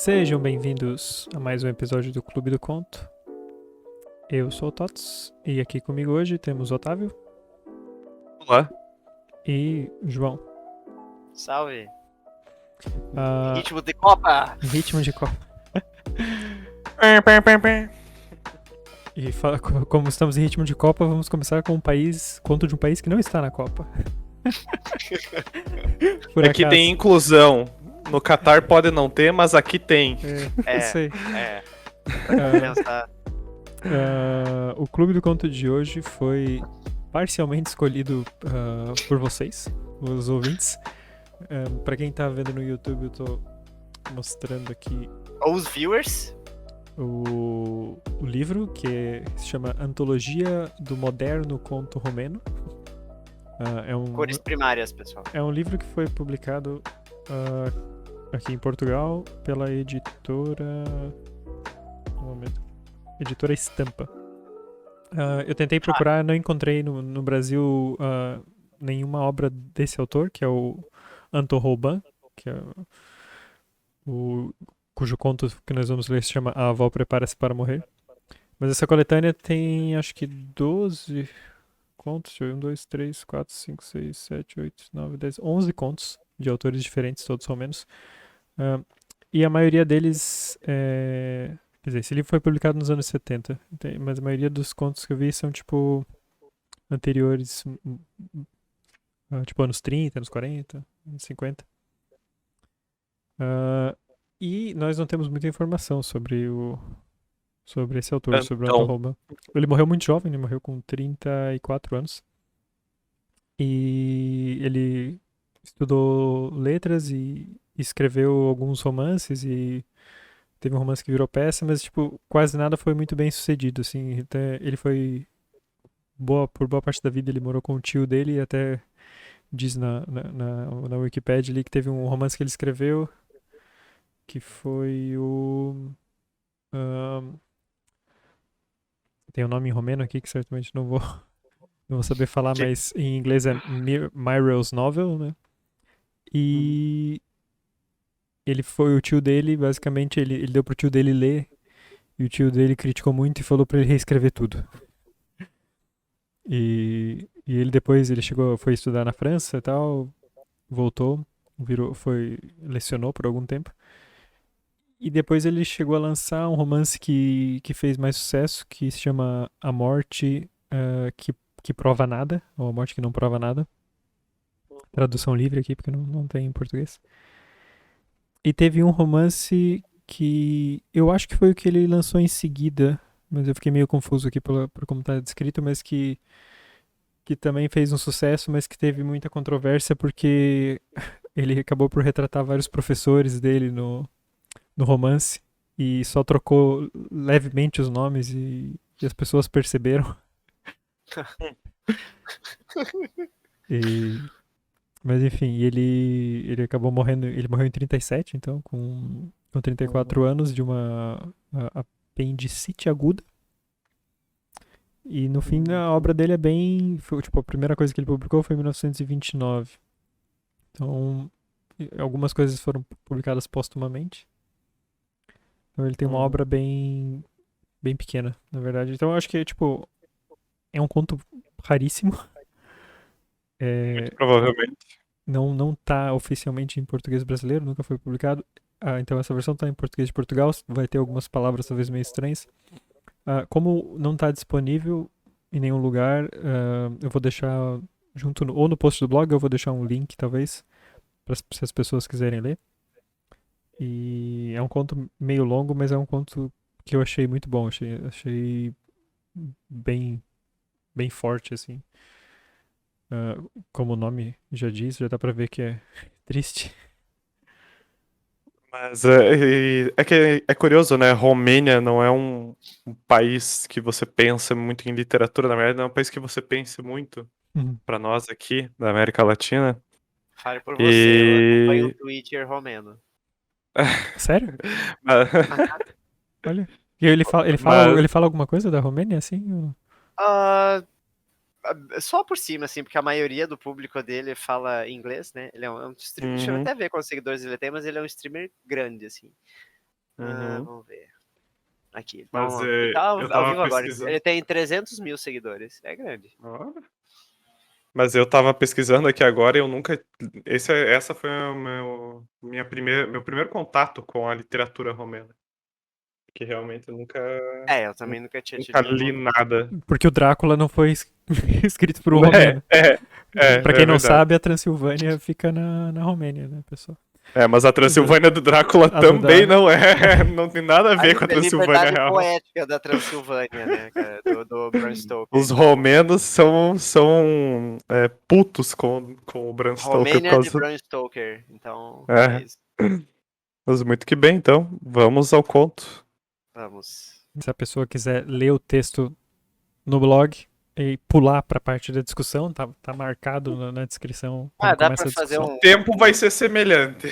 Sejam bem-vindos a mais um episódio do Clube do Conto. Eu sou o Tots e aqui comigo hoje temos Otávio Olá. e João. Salve. Ah, Ritmo de Copa. em ritmo de Copa. E como estamos em ritmo de Copa, vamos começar com conto de um país que não está na Copa. Por Aqui acaso. tem inclusão. No Catar pode não ter, mas aqui tem. Isso aí. Pensar. O Clube do Conto de hoje foi parcialmente escolhido por vocês, os ouvintes. Pra quem tá vendo no YouTube, eu tô mostrando aqui Os viewers. o livro, que se chama Antologia do Moderno Conto Romeno. Cores primárias, pessoal. É um livro que foi publicado aqui em Portugal pela editora... Um momento. Editora Estampa. Eu tentei procurar, não encontrei no Brasil nenhuma obra desse autor, que é o Anton Rouban, que é cujo conto que nós vamos ler se chama A Avó Prepara-se para Morrer. Mas essa coletânea tem, acho que 12 contos, 1, 2, 3, 4, 5, 6, 7, 8, 9, 10, 11 contos de autores diferentes, todos ao menos. E a maioria deles quer dizer, esse livro foi publicado nos anos 70, mas a maioria dos contos que eu vi são, tipo, anteriores, tipo, anos 30, anos 40, anos 50. E nós não temos muita informação sobre esse autor, sobre o Anton Rouban. Ele morreu muito jovem, ele morreu com 34 anos. E ele estudou letras e escreveu alguns romances e teve um romance que virou peça, mas, tipo, quase nada foi muito bem sucedido, assim. Até ele foi... por boa parte da vida ele morou com o tio dele e até diz na Wikipedia ali que teve um romance que ele escreveu que foi o... tem um nome em romeno aqui que certamente não vou saber falar, mas em inglês é Myrrell's Novel, né? E ele foi o tio dele, basicamente, ele deu pro tio dele ler, e o tio dele criticou muito e falou pra ele reescrever tudo. E ele depois, foi estudar na França e tal, voltou, lecionou por algum tempo. E depois ele chegou a lançar um romance que fez mais sucesso, que se chama A Morte que Prova Nada, ou A Morte que Não Prova Nada. Tradução livre aqui, porque não tem em português. E teve um romance que eu acho que foi o que ele lançou em seguida, mas eu fiquei meio confuso aqui por como está descrito, mas que também fez um sucesso, mas que teve muita controvérsia porque ele acabou por retratar vários professores dele no romance e só trocou levemente os nomes e as pessoas perceberam. Mas enfim, ele acabou morrendo, ele morreu em 37, então, com 34 anos de uma apendicite aguda. E no fim a obra dele é bem, tipo, a primeira coisa que ele publicou foi em 1929. Então, algumas coisas foram publicadas póstumamente. Então ele tem uma obra bem pequena, na verdade. Então eu acho que, tipo, é um conto raríssimo. Muito provavelmente. Não tá oficialmente em português brasileiro, nunca foi publicado. Então essa versão tá em português de Portugal, vai ter algumas palavras talvez meio estranhas. Como não tá disponível em nenhum lugar, eu vou deixar ou no post do blog, eu vou deixar um link, talvez, se as pessoas quiserem ler. E é um conto meio longo, mas é um conto que eu achei muito bom. Achei bem forte, assim. Como o nome já diz, já dá pra ver que é triste. Mas é que é curioso, né? Romênia não é um país que você pensa muito em literatura, na verdade, é um país que você pensa muito pra nós aqui, da América Latina. Fale por você, eu acompanho o Twitter romeno. Sério? Olha. E ele fala alguma coisa da Romênia, assim? Só por cima, assim, porque a maioria do público dele fala inglês, né? Ele é um streamer. Deixa eu até ver quantos seguidores ele tem, mas ele é um streamer grande, assim. Vamos ver. Aqui. Mas Ele tá eu ao tava vivo agora. pesquisando. Ele tem 300 mil seguidores. É grande. Olha. Mas eu tava pesquisando aqui agora e eu nunca. Essa foi meu primeiro contato com a literatura romena. Que realmente eu nunca Eu também nunca tinha tido li nenhuma. nada. Porque o Drácula não foi escrito por um romeno. Pra quem não verdade. sabe, a Transilvânia fica na Romênia, né, pessoal? Mas a Transilvânia do Drácula A do também Drácula. não é. Não tem nada a ver com a Transilvânia liberdade real. poética da Transilvânia, né, cara? Do Bram Stoker. Os romenos são putos com o Bram Stoker. Romênia de Bram Stoker. Então, é isso. Mas muito que bem, então. Vamos ao conto. Vamos. Se a pessoa quiser ler o texto no blog e pular para a parte da discussão, tá marcado na descrição. Dá começa pra a fazer discussão. O tempo vai ser semelhante.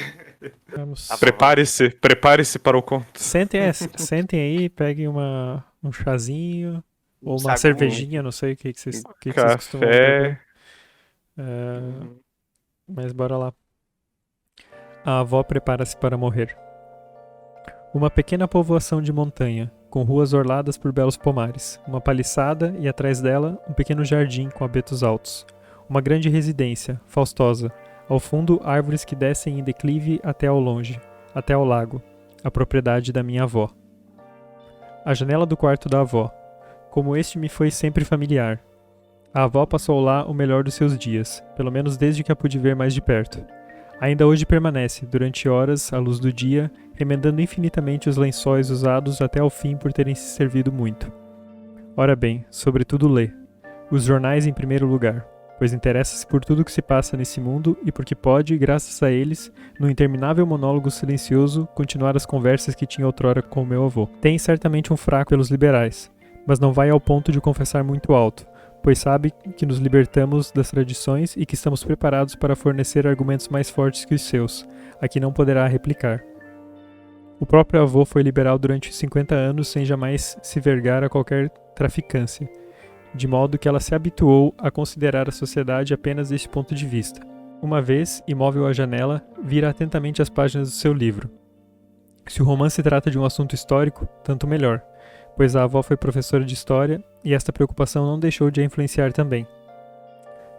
Vamos. Tá bom. Prepare-se para o conto. Sentem aí, peguem um chazinho ou uma sagu. cervejinha, não sei o que vocês costumam beber. Café. Mas bora lá. A avó prepara-se para morrer. Uma pequena povoação de montanha, com ruas orladas por belos pomares, uma paliçada e atrás dela um pequeno jardim com abetos altos. Uma grande residência, faustosa, ao fundo árvores que descem em declive até ao longe, até ao lago, a propriedade da minha avó. A janela do quarto da avó. Como este me foi sempre familiar. A avó passou lá o melhor dos seus dias, pelo menos desde que a pude ver mais de perto. Ainda hoje permanece, durante horas, à luz do dia, remendando infinitamente os lençóis usados até ao fim por terem se servido muito. Ora bem, sobretudo lê. Os jornais em primeiro lugar, pois interessa-se por tudo que se passa nesse mundo e porque pode, graças a eles, num interminável monólogo silencioso, continuar as conversas que tinha outrora com meu avô. Tem certamente um fraco pelos liberais, mas não vai ao ponto de confessar muito alto, pois sabe que nos libertamos das tradições e que estamos preparados para fornecer argumentos mais fortes que os seus, a que não poderá replicar. O próprio avô foi liberal durante 50 anos sem jamais se vergar a qualquer traficância, de modo que ela se habituou a considerar a sociedade apenas deste ponto de vista. Uma vez, imóvel à janela, vira atentamente as páginas do seu livro. Se o romance trata de um assunto histórico, tanto melhor, pois a avó foi professora de história e esta preocupação não deixou de a influenciar também.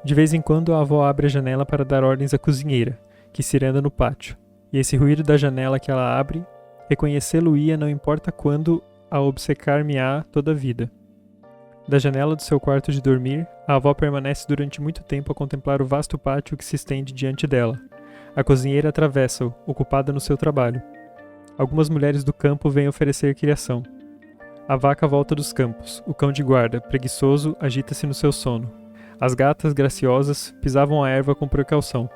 De vez em quando a avó abre a janela para dar ordens à cozinheira, que se anda no pátio, e esse ruído da janela que ela abre, reconhecê-lo-ia não importa quando a obcecar-me-á toda a vida. Da janela do seu quarto de dormir, a avó permanece durante muito tempo a contemplar o vasto pátio que se estende diante dela. A cozinheira atravessa-o, ocupada no seu trabalho. Algumas mulheres do campo vêm oferecer criação. A vaca volta dos campos, o cão de guarda, preguiçoso, agita-se no seu sono. As gatas, graciosas, pisavam a erva com precaução.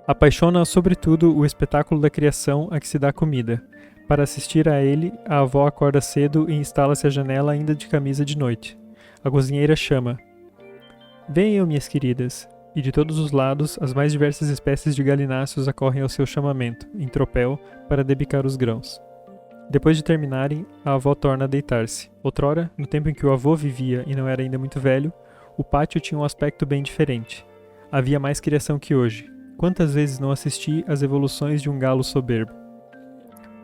Apaixona sobretudo o espetáculo da criação a que se dá comida. Para assistir a ele, a avó acorda cedo e instala-se à janela ainda de camisa de noite. A cozinheira chama. Venham, minhas queridas. E de todos os lados, as mais diversas espécies de galináceos acorrem ao seu chamamento, em tropel, para debicar os grãos. Depois de terminarem, a avó torna a deitar-se. Outrora, no tempo em que o avô vivia e não era ainda muito velho, o pátio tinha um aspecto bem diferente. Havia mais criação que hoje. Quantas vezes não assisti às evoluções de um galo soberbo?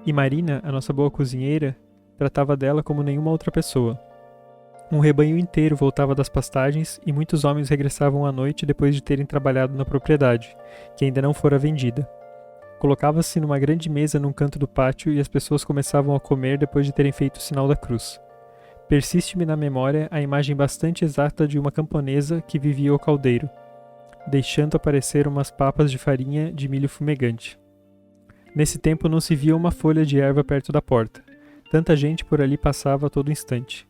E Marina, a nossa boa cozinheira, tratava dela como nenhuma outra pessoa. Um rebanho inteiro voltava das pastagens e muitos homens regressavam à noite depois de terem trabalhado na propriedade, que ainda não fora vendida. Colocava-se numa grande mesa num canto do pátio e as pessoas começavam a comer depois de terem feito o sinal da cruz. Persiste-me na memória a imagem bastante exata de uma camponesa que vivia ao caldeiro, deixando aparecer umas papas de farinha de milho fumegante. Nesse tempo não se via uma folha de erva perto da porta. Tanta gente por ali passava a todo instante.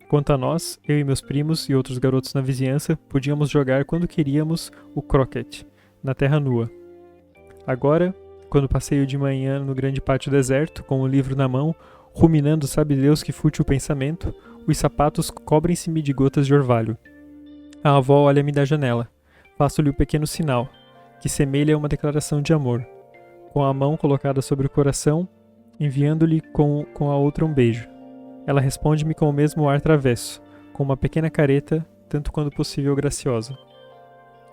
Quanto a nós, eu e meus primos e outros garotos na vizinhança, podíamos jogar quando queríamos o croquet, na terra nua. Agora, quando passeio de manhã no grande pátio deserto, com o livro na mão, ruminando sabe Deus que fútil pensamento, os sapatos cobrem-se-me de gotas de orvalho. A avó olha-me da janela. Faço-lhe o pequeno sinal, que semelha uma declaração de amor, com a mão colocada sobre o coração, enviando-lhe com a outra um beijo. Ela responde-me com o mesmo ar travesso, com uma pequena careta, tanto quanto possível graciosa.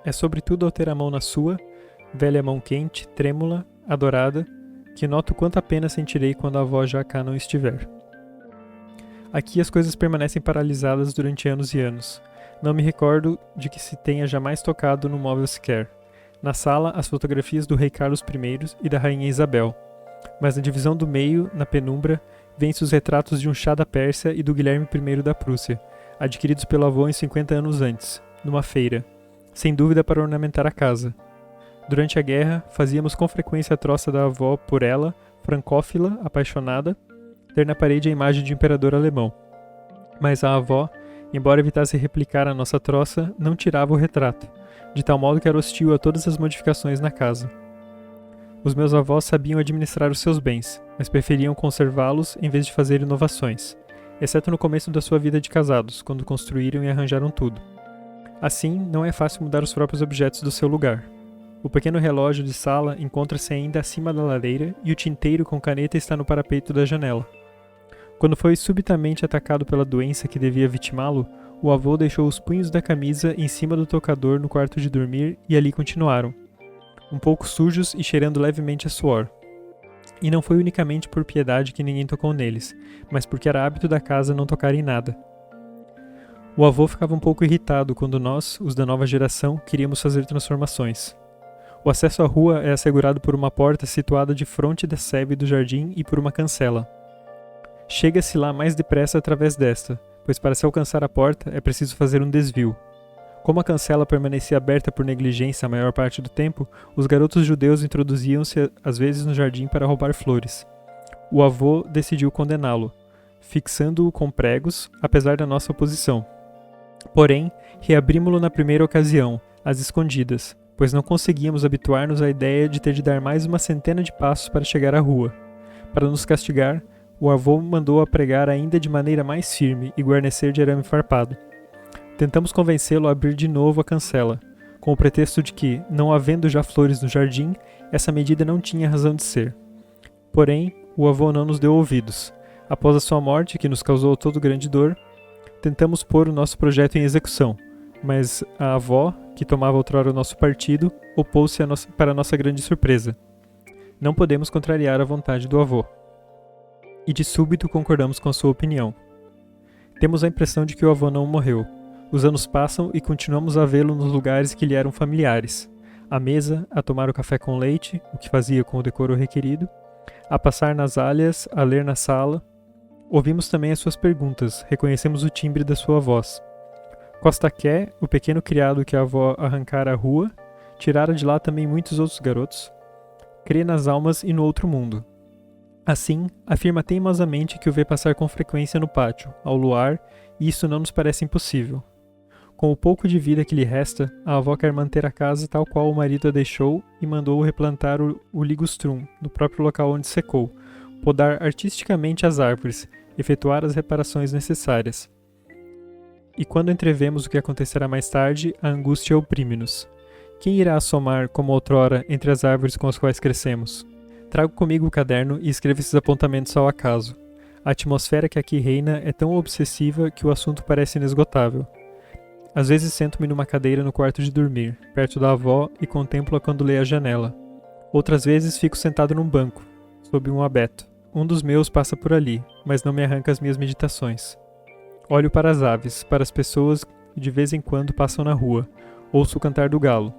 É sobretudo ao ter a mão na sua, velha mão quente, trêmula, adorada, que noto quanta pena sentirei quando a avó já cá não estiver. Aqui as coisas permanecem paralisadas durante anos e anos. Não me recordo de que se tenha jamais tocado no móvel sequer. Na sala, as fotografias do rei Carlos I e da rainha Isabel. Mas na divisão do meio, na penumbra, vêm-se os retratos de um chá da Pérsia e do Guilherme I da Prússia, adquiridos pelo avô em 50 anos antes, numa feira, sem dúvida para ornamentar a casa. Durante a guerra, fazíamos com frequência a troça da avó por ela, francófila, apaixonada, ter na parede a imagem de um imperador alemão. Mas a avó, embora evitasse replicar a nossa troça, não tirava o retrato, de tal modo que era hostil a todas as modificações na casa. Os meus avós sabiam administrar os seus bens, mas preferiam conservá-los em vez de fazer inovações, exceto no começo da sua vida de casados, quando construíram e arranjaram tudo. Assim, não é fácil mudar os próprios objetos do seu lugar. O pequeno relógio de sala encontra-se ainda acima da lareira e o tinteiro com caneta está no parapeito da janela. Quando foi subitamente atacado pela doença que devia vitimá-lo, o avô deixou os punhos da camisa em cima do tocador no quarto de dormir e ali continuaram, um pouco sujos e cheirando levemente a suor. E não foi unicamente por piedade que ninguém tocou neles, mas porque era hábito da casa não tocar em nada. O avô ficava um pouco irritado quando nós, os da nova geração, queríamos fazer transformações. O acesso à rua é assegurado por uma porta situada de fronte da sebe do jardim e por uma cancela. Chega-se lá mais depressa através desta, pois para se alcançar a porta é preciso fazer um desvio. Como a cancela permanecia aberta por negligência a maior parte do tempo, os garotos judeus introduziam-se às vezes no jardim para roubar flores. O avô decidiu condená-lo, fixando-o com pregos, apesar da nossa oposição. Porém, reabrimos-lo na primeira ocasião, às escondidas, pois não conseguíamos habituar-nos à ideia de ter de dar mais uma centena de passos para chegar à rua. Para nos castigar, o avô mandou-a pregar ainda de maneira mais firme e guarnecer de arame farpado. Tentamos convencê-lo a abrir de novo a cancela, com o pretexto de que, não havendo já flores no jardim, essa medida não tinha razão de ser. Porém, o avô não nos deu ouvidos. Após a sua morte, que nos causou toda grande dor, tentamos pôr o nosso projeto em execução, mas a avó, que tomava outrora o nosso partido, opôs-se para nossa grande surpresa. Não podemos contrariar a vontade do avô. E de súbito concordamos com a sua opinião. Temos a impressão de que o avô não morreu. Os anos passam e continuamos a vê-lo nos lugares que lhe eram familiares. À mesa, a tomar o café com leite, o que fazia com o decoro requerido, a passar nas alhas, a ler na sala. Ouvimos também as suas perguntas, reconhecemos o timbre da sua voz. Costaqué, o pequeno criado que a avó arrancara à rua, tirara de lá também muitos outros garotos, crê nas almas e no outro mundo. Assim, afirma teimosamente que o vê passar com frequência no pátio, ao luar, e isso não nos parece impossível. Com o pouco de vida que lhe resta, a avó quer manter a casa tal qual o marido a deixou e mandou replantar o ligustrum, no próprio local onde secou, podar artisticamente as árvores, efetuar as reparações necessárias. E quando entrevemos o que acontecerá mais tarde, a angústia oprime-nos. Quem irá assomar, como outrora, entre as árvores com as quais crescemos? Trago comigo o caderno e escrevo esses apontamentos ao acaso. A atmosfera que aqui reina é tão obsessiva que o assunto parece inesgotável. Às vezes sento-me numa cadeira no quarto de dormir, perto da avó, e contemplo-a quando lê a janela. Outras vezes fico sentado num banco, sob um abeto. Um dos meus passa por ali, mas não me arranca as minhas meditações. Olho para as aves, para as pessoas que de vez em quando passam na rua. Ouço o cantar do galo.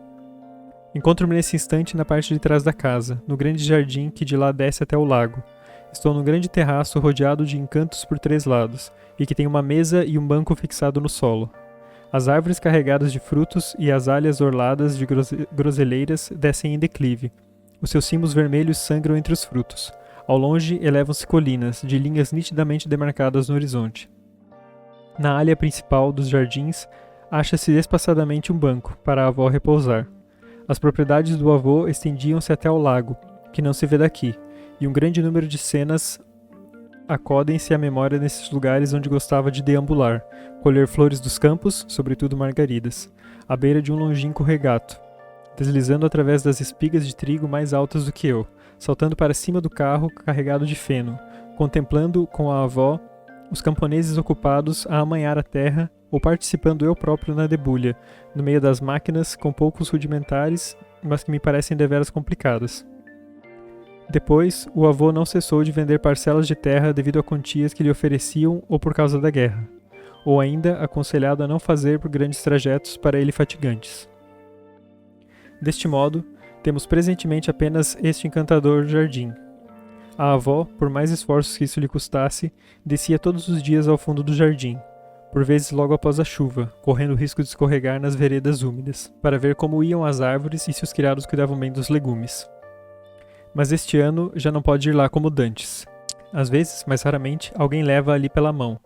Encontro-me nesse instante na parte de trás da casa, no grande jardim que de lá desce até o lago. Estou num grande terraço rodeado de encantos por 3 lados, e que tem uma mesa e um banco fixado no solo. As árvores carregadas de frutos e as alhas orladas de groseleiras descem em declive. Os seus cimos vermelhos sangram entre os frutos. Ao longe elevam-se colinas, de linhas nitidamente demarcadas no horizonte. Na área principal dos jardins, acha-se espaçadamente um banco, para a avó repousar. As propriedades do avô estendiam-se até ao lago, que não se vê daqui, e um grande número de cenas acodem-se à memória nesses lugares onde gostava de deambular, colher flores dos campos, sobretudo margaridas, à beira de um longínquo regato, deslizando através das espigas de trigo mais altas do que eu, saltando para cima do carro carregado de feno, contemplando com a avó os camponeses ocupados a amanhar a terra ou participando eu próprio na debulha, no meio das máquinas com poucos rudimentares, mas que me parecem deveras complicadas. Depois, o avô não cessou de vender parcelas de terra devido a quantias que lhe ofereciam ou por causa da guerra, ou ainda aconselhado a não fazer por grandes trajetos para ele fatigantes. Deste modo, temos presentemente apenas este encantador jardim. A avó, por mais esforços que isso lhe custasse, descia todos os dias ao fundo do jardim, por vezes logo após a chuva, correndo o risco de escorregar nas veredas úmidas, para ver como iam as árvores e se os criados cuidavam bem dos legumes. Mas este ano já não pode ir lá como dantes. Às vezes, mais raramente, alguém leva ali pela mão.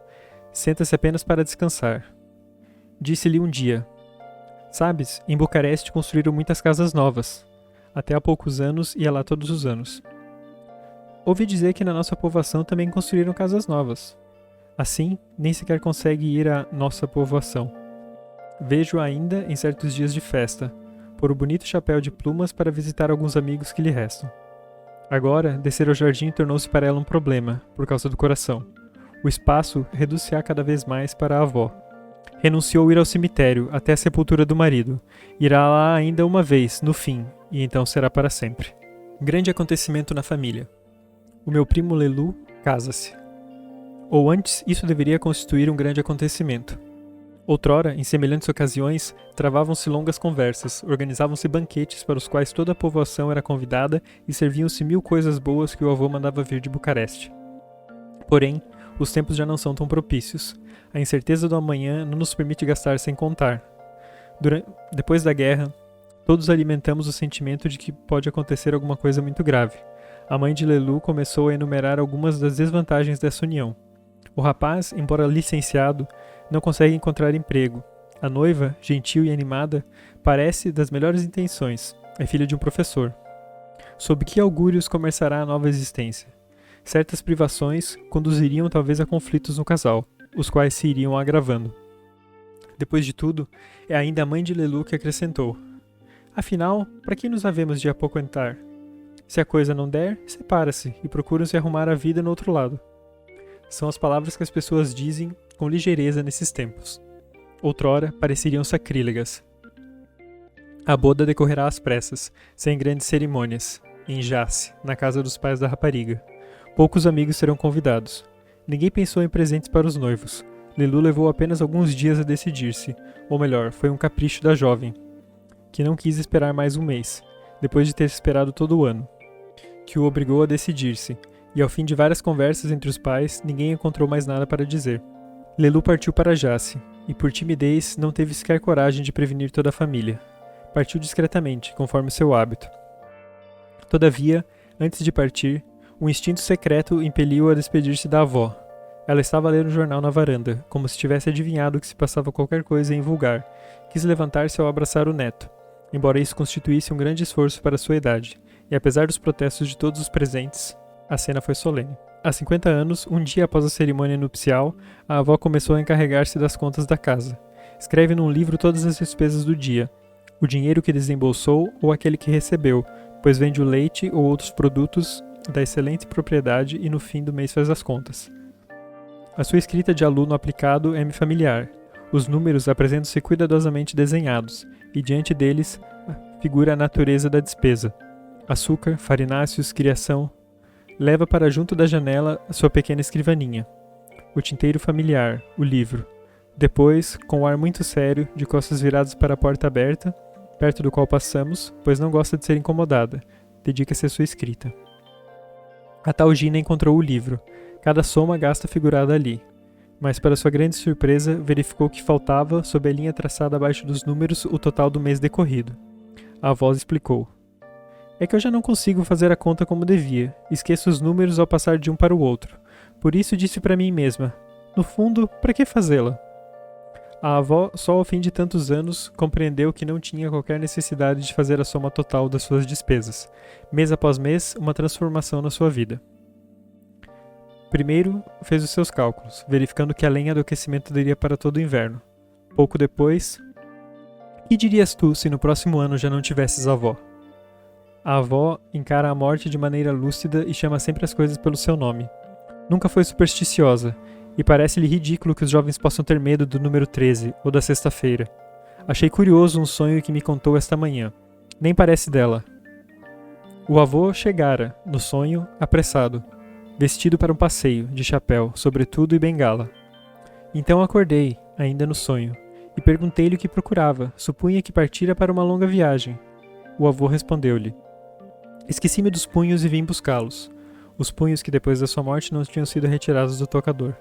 Senta-se apenas para descansar. Disse-lhe um dia: "Sabes, em Bucareste construíram muitas casas novas. Até há poucos anos ia lá todos os anos. Ouvi dizer que na nossa povoação também construíram casas novas. Assim, nem sequer consegue ir à nossa povoação. Vejo ainda em certos dias de festa, pôr o bonito chapéu de plumas para visitar alguns amigos que lhe restam. Agora, descer ao jardim tornou-se para ela um problema, por causa do coração. O espaço reduz-se-á cada vez mais para a avó. Renunciou ir ao cemitério, até a sepultura do marido. Irá lá ainda uma vez, no fim, e então será para sempre. Grande acontecimento na família. O meu primo Lelu casa-se. Ou antes, isso deveria constituir um grande acontecimento. Outrora, em semelhantes ocasiões, travavam-se longas conversas, organizavam-se banquetes para os quais toda a povoação era convidada e serviam-se 1000 coisas boas que o avô mandava vir de Bucareste. Porém, os tempos já não são tão propícios. A incerteza do amanhã não nos permite gastar sem contar. Depois da guerra, todos alimentamos o sentimento de que pode acontecer alguma coisa muito grave. A mãe de Lelu começou a enumerar algumas das desvantagens dessa união. O rapaz, embora licenciado, não consegue encontrar emprego. A noiva, gentil e animada, parece das melhores intenções. É filha de um professor. Sob que augúrios começará a nova existência? Certas privações conduziriam talvez a conflitos no casal, os quais se iriam agravando. Depois de tudo, é ainda a mãe de Lelu que acrescentou: "Afinal, para que nos havemos de apoquentar? Se a coisa não der, separa-se e procuram se arrumar a vida no outro lado." São as palavras que as pessoas dizem com ligeireza nesses tempos. Outrora, pareceriam sacrílegas. A boda decorrerá às pressas, sem grandes cerimônias, em Jace, na casa dos pais da rapariga. Poucos amigos serão convidados. Ninguém pensou em presentes para os noivos. Lelu levou apenas alguns dias a decidir-se, ou melhor, foi um capricho da jovem, que não quis esperar mais um mês, depois de ter esperado todo o ano, que o obrigou a decidir-se, e ao fim de várias conversas entre os pais, ninguém encontrou mais nada para dizer. Lelu partiu para Jace, e por timidez não teve sequer coragem de prevenir toda a família. Partiu discretamente, conforme seu hábito. Todavia, antes de partir, um instinto secreto impeliu-o a despedir-se da avó. Ela estava a ler um jornal na varanda, como se tivesse adivinhado que se passava qualquer coisa invulgar. Quis levantar-se ao abraçar o neto, embora isso constituísse um grande esforço para sua idade, e apesar dos protestos de todos os presentes, a cena foi solene. Há 50 anos, um dia após a cerimônia nupcial, a avó começou a encarregar-se das contas da casa. Escreve num livro todas as despesas do dia, o dinheiro que desembolsou ou aquele que recebeu, pois vende o leite ou outros produtos da excelente propriedade e no fim do mês faz as contas. A sua escrita de aluno aplicado é-me familiar. Os números apresentam-se cuidadosamente desenhados, e diante deles figura a natureza da despesa. Açúcar, farináceos, criação. Leva para junto da janela a sua pequena escrivaninha. O tinteiro familiar, o livro. Depois, com um ar muito sério, de costas viradas para a porta aberta, perto do qual passamos, pois não gosta de ser incomodada, dedica-se à sua escrita. A tal Gina encontrou o livro. Cada soma gasta figurada ali. Mas, para sua grande surpresa, verificou que faltava, sob a linha traçada abaixo dos números, o total do mês decorrido. A voz explicou. É que eu já não consigo fazer a conta como devia. Esqueço os números ao passar de um para o outro. Por isso disse para mim mesma, no fundo, para que fazê-la? A avó, só ao fim de tantos anos, compreendeu que não tinha qualquer necessidade de fazer a soma total das suas despesas. Mês após mês, uma transformação na sua vida. Primeiro, fez os seus cálculos, verificando que a lenha do aquecimento daria para todo o inverno. Pouco depois... Que dirias tu se no próximo ano já não tivesses avó? A avó encara a morte de maneira lúcida e chama sempre as coisas pelo seu nome. Nunca foi supersticiosa, e parece-lhe ridículo que os jovens possam ter medo do número 13 ou da sexta-feira. Achei curioso um sonho que me contou esta manhã. Nem parece dela. O avô chegara, no sonho, apressado, vestido para um passeio, de chapéu, sobretudo e bengala. Então acordei, ainda no sonho, e perguntei-lhe o que procurava. Supunha que partira para uma longa viagem. O avô respondeu-lhe: esqueci-me dos punhos e vim buscá-los. Os punhos que depois da sua morte não tinham sido retirados do tocador.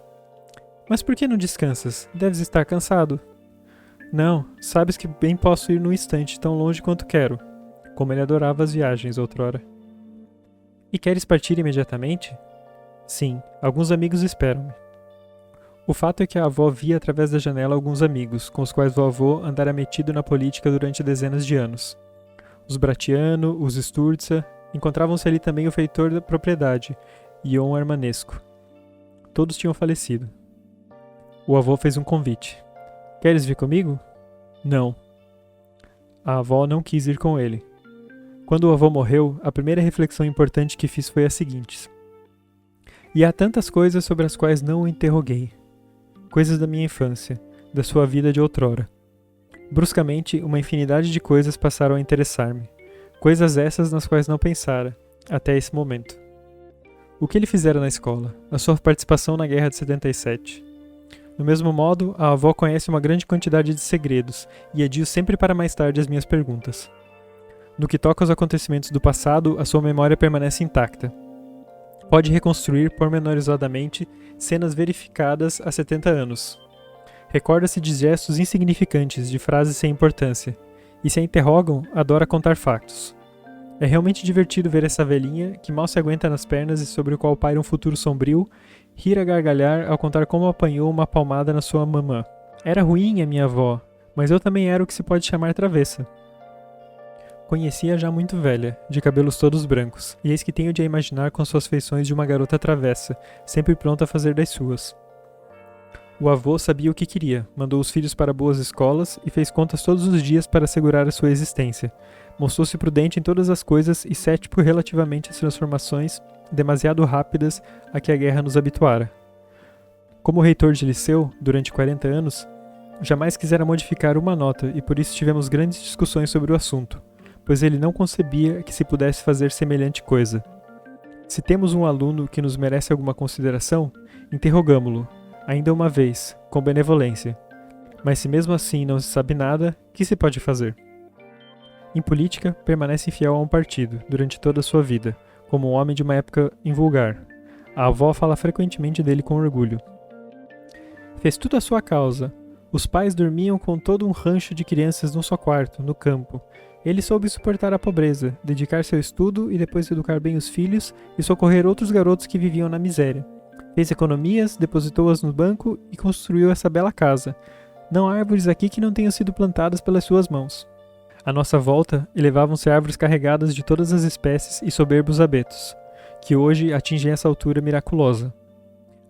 Mas por que não descansas? Deves estar cansado. Não, sabes que bem posso ir num instante tão longe quanto quero. Como ele adorava as viagens outrora. E queres partir imediatamente? Sim, alguns amigos esperam-me. O fato é que a avó via através da janela alguns amigos, com os quais o avô andara metido na política durante dezenas de anos. Os Bratiano, os Sturza, encontravam-se ali também o feitor da propriedade, Ion Armanesco. Todos tinham falecido. O avô fez um convite. Queres vir comigo? Não. A avó não quis ir com ele. Quando o avô morreu, a primeira reflexão importante que fiz foi a seguinte: e há tantas coisas sobre as quais não o interroguei. Coisas da minha infância, da sua vida de outrora. Bruscamente, uma infinidade de coisas passaram a interessar-me. Coisas essas nas quais não pensara, até esse momento. O que ele fizera na escola? A sua participação na Guerra de 77. Do mesmo modo, a avó conhece uma grande quantidade de segredos e adio sempre para mais tarde as minhas perguntas. No que toca aos acontecimentos do passado, a sua memória permanece intacta. Pode reconstruir pormenorizadamente cenas verificadas há 70 anos. Recorda-se de gestos insignificantes, de frases sem importância, e se a interrogam, adora contar factos. É realmente divertido ver essa velhinha, que mal se aguenta nas pernas e sobre o qual paira um futuro sombrio, rir a gargalhar ao contar como apanhou uma palmada na sua mamã. Era ruim a minha avó, mas eu também era o que se pode chamar travessa. Conhecia já muito velha, de cabelos todos brancos, e eis que tenho de a imaginar com suas feições de uma garota travessa, sempre pronta a fazer das suas. O avô sabia o que queria, mandou os filhos para boas escolas e fez contas todos os dias para assegurar a sua existência. Mostrou-se prudente em todas as coisas e cético relativamente às transformações demasiado rápidas a que a guerra nos habituara. Como reitor de liceu, durante 40 anos, jamais quisera modificar uma nota e por isso tivemos grandes discussões sobre o assunto, pois ele não concebia que se pudesse fazer semelhante coisa. Se temos um aluno que nos merece alguma consideração, interrogamo-lo, ainda uma vez, com benevolência. Mas se mesmo assim não se sabe nada, que se pode fazer? Em política, permanece fiel a um partido, durante toda a sua vida, como um homem de uma época invulgar. A avó fala frequentemente dele com orgulho. Fez tudo a sua causa. Os pais dormiam com todo um rancho de crianças num só quarto, no campo. Ele soube suportar a pobreza, dedicar-se ao estudo e depois educar bem os filhos e socorrer outros garotos que viviam na miséria. Fez economias, depositou-as no banco e construiu essa bela casa. Não há árvores aqui que não tenham sido plantadas pelas suas mãos. À nossa volta, elevavam-se árvores carregadas de todas as espécies e soberbos abetos, que hoje atingem essa altura miraculosa.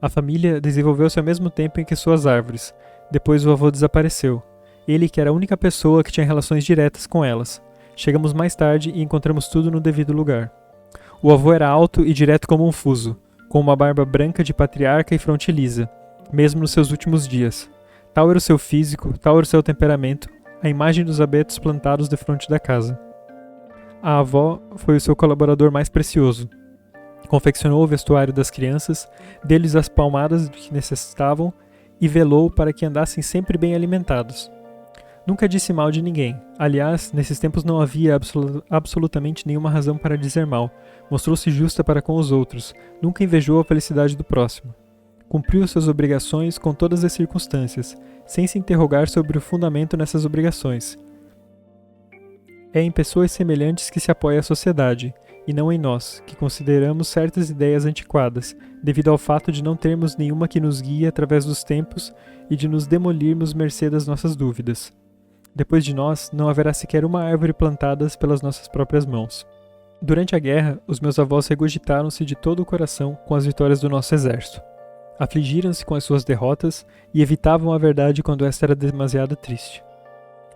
A família desenvolveu-se ao mesmo tempo em que suas árvores. Depois o avô desapareceu. Ele que era a única pessoa que tinha relações diretas com elas. Chegamos mais tarde e encontramos tudo no devido lugar. O avô era alto e direto como um fuso, com uma barba branca de patriarca e fronte lisa, mesmo nos seus últimos dias. Tal era o seu físico, tal era o seu temperamento, a imagem dos abetos plantados defronte da casa. A avó foi o seu colaborador mais precioso. Confeccionou o vestuário das crianças, deu-lhes as palmadas de que necessitavam e velou para que andassem sempre bem alimentados. Nunca disse mal de ninguém. Aliás, nesses tempos não havia absolutamente nenhuma razão para dizer mal. Mostrou-se justa para com os outros. Nunca invejou a felicidade do próximo. Cumpriu suas obrigações com todas as circunstâncias, sem se interrogar sobre o fundamento nessas obrigações. É em pessoas semelhantes que se apoia a sociedade, e não em nós, que consideramos certas ideias antiquadas, devido ao fato de não termos nenhuma que nos guie através dos tempos e de nos demolirmos mercê das nossas dúvidas. Depois de nós, não haverá sequer uma árvore plantada pelas nossas próprias mãos. Durante a guerra, os meus avós regurgitaram-se de todo o coração com as vitórias do nosso exército. Afligiram-se com as suas derrotas e evitavam a verdade quando esta era demasiado triste.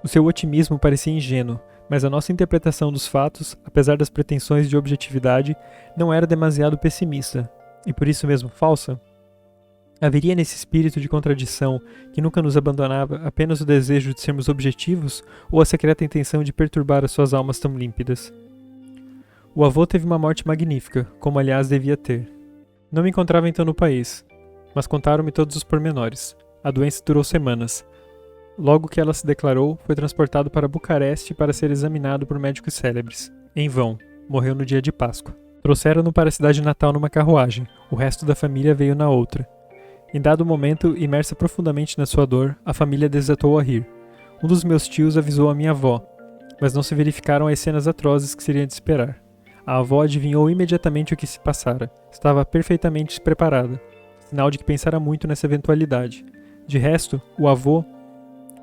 O seu otimismo parecia ingênuo, mas a nossa interpretação dos fatos, apesar das pretensões de objetividade, não era demasiado pessimista, e por isso mesmo falsa. Haveria nesse espírito de contradição, que nunca nos abandonava, apenas o desejo de sermos objetivos ou a secreta intenção de perturbar as suas almas tão límpidas? O avô teve uma morte magnífica, como aliás devia ter. Não me encontrava então no país, mas contaram-me todos os pormenores. A doença durou semanas. Logo que ela se declarou, foi transportado para Bucareste para ser examinado por médicos célebres. Em vão, morreu no dia de Páscoa. Trouxeram-no para a cidade natal numa carruagem, o resto da família veio na outra. Em dado momento, imersa profundamente na sua dor, a família desatou a rir. Um dos meus tios avisou a minha avó, mas não se verificaram as cenas atrozes que seria de esperar. A avó adivinhou imediatamente o que se passara. Estava perfeitamente preparada, sinal de que pensara muito nessa eventualidade. De resto, o avô,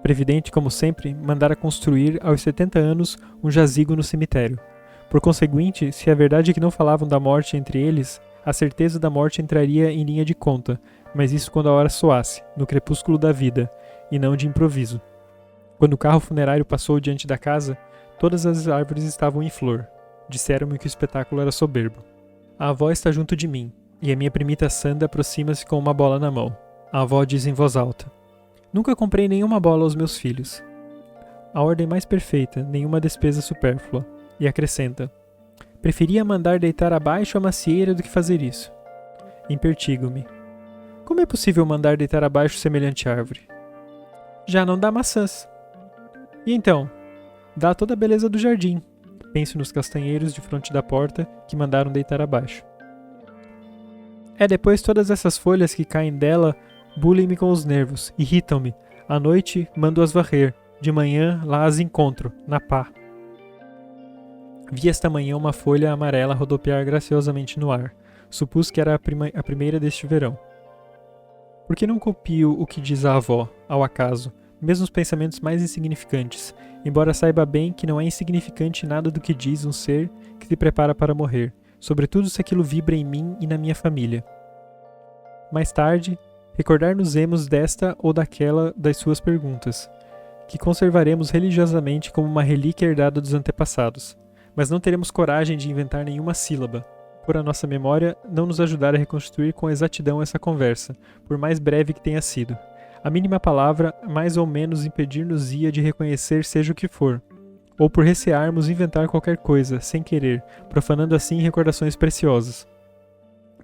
previdente como sempre, mandara construir, aos 70 anos, um jazigo no cemitério. Por conseguinte, se a verdade é que não falavam da morte entre eles, a certeza da morte entraria em linha de conta, mas isso quando a hora soasse, no crepúsculo da vida, e não de improviso. Quando o carro funerário passou diante da casa, todas as árvores estavam em flor. Disseram-me que o espetáculo era soberbo. A avó está junto de mim, e a minha primita Sanda aproxima-se com uma bola na mão. A avó diz em voz alta: Nunca comprei nenhuma bola aos meus filhos. A ordem mais perfeita, nenhuma despesa supérflua. E acrescenta: Preferia mandar deitar abaixo a macieira do que fazer isso. Impertigo-me: Como é possível mandar deitar abaixo semelhante árvore? Já não dá maçãs. E então? Dá toda a beleza do jardim. Penso nos castanheiros de frente da porta que mandaram deitar abaixo. É depois todas essas folhas que caem dela bulem-me com os nervos, irritam-me. À noite mando-as varrer, de manhã lá as encontro, na pá. Vi esta manhã uma folha amarela rodopiar graciosamente no ar. Supus que era a primeira deste verão. Por que não copio o que diz a avó, ao acaso, mesmo os pensamentos mais insignificantes, embora saiba bem que não é insignificante nada do que diz um ser que se prepara para morrer, sobretudo se aquilo vibra em mim e na minha família. Mais tarde, recordar-nos-emos desta ou daquela das suas perguntas, que conservaremos religiosamente como uma relíquia herdada dos antepassados, mas não teremos coragem de inventar nenhuma sílaba, por a nossa memória não nos ajudar a reconstruir com exatidão essa conversa, por mais breve que tenha sido. A mínima palavra, mais ou menos, impedir-nos-ia de reconhecer seja o que for, ou por recearmos inventar qualquer coisa, sem querer, profanando assim recordações preciosas.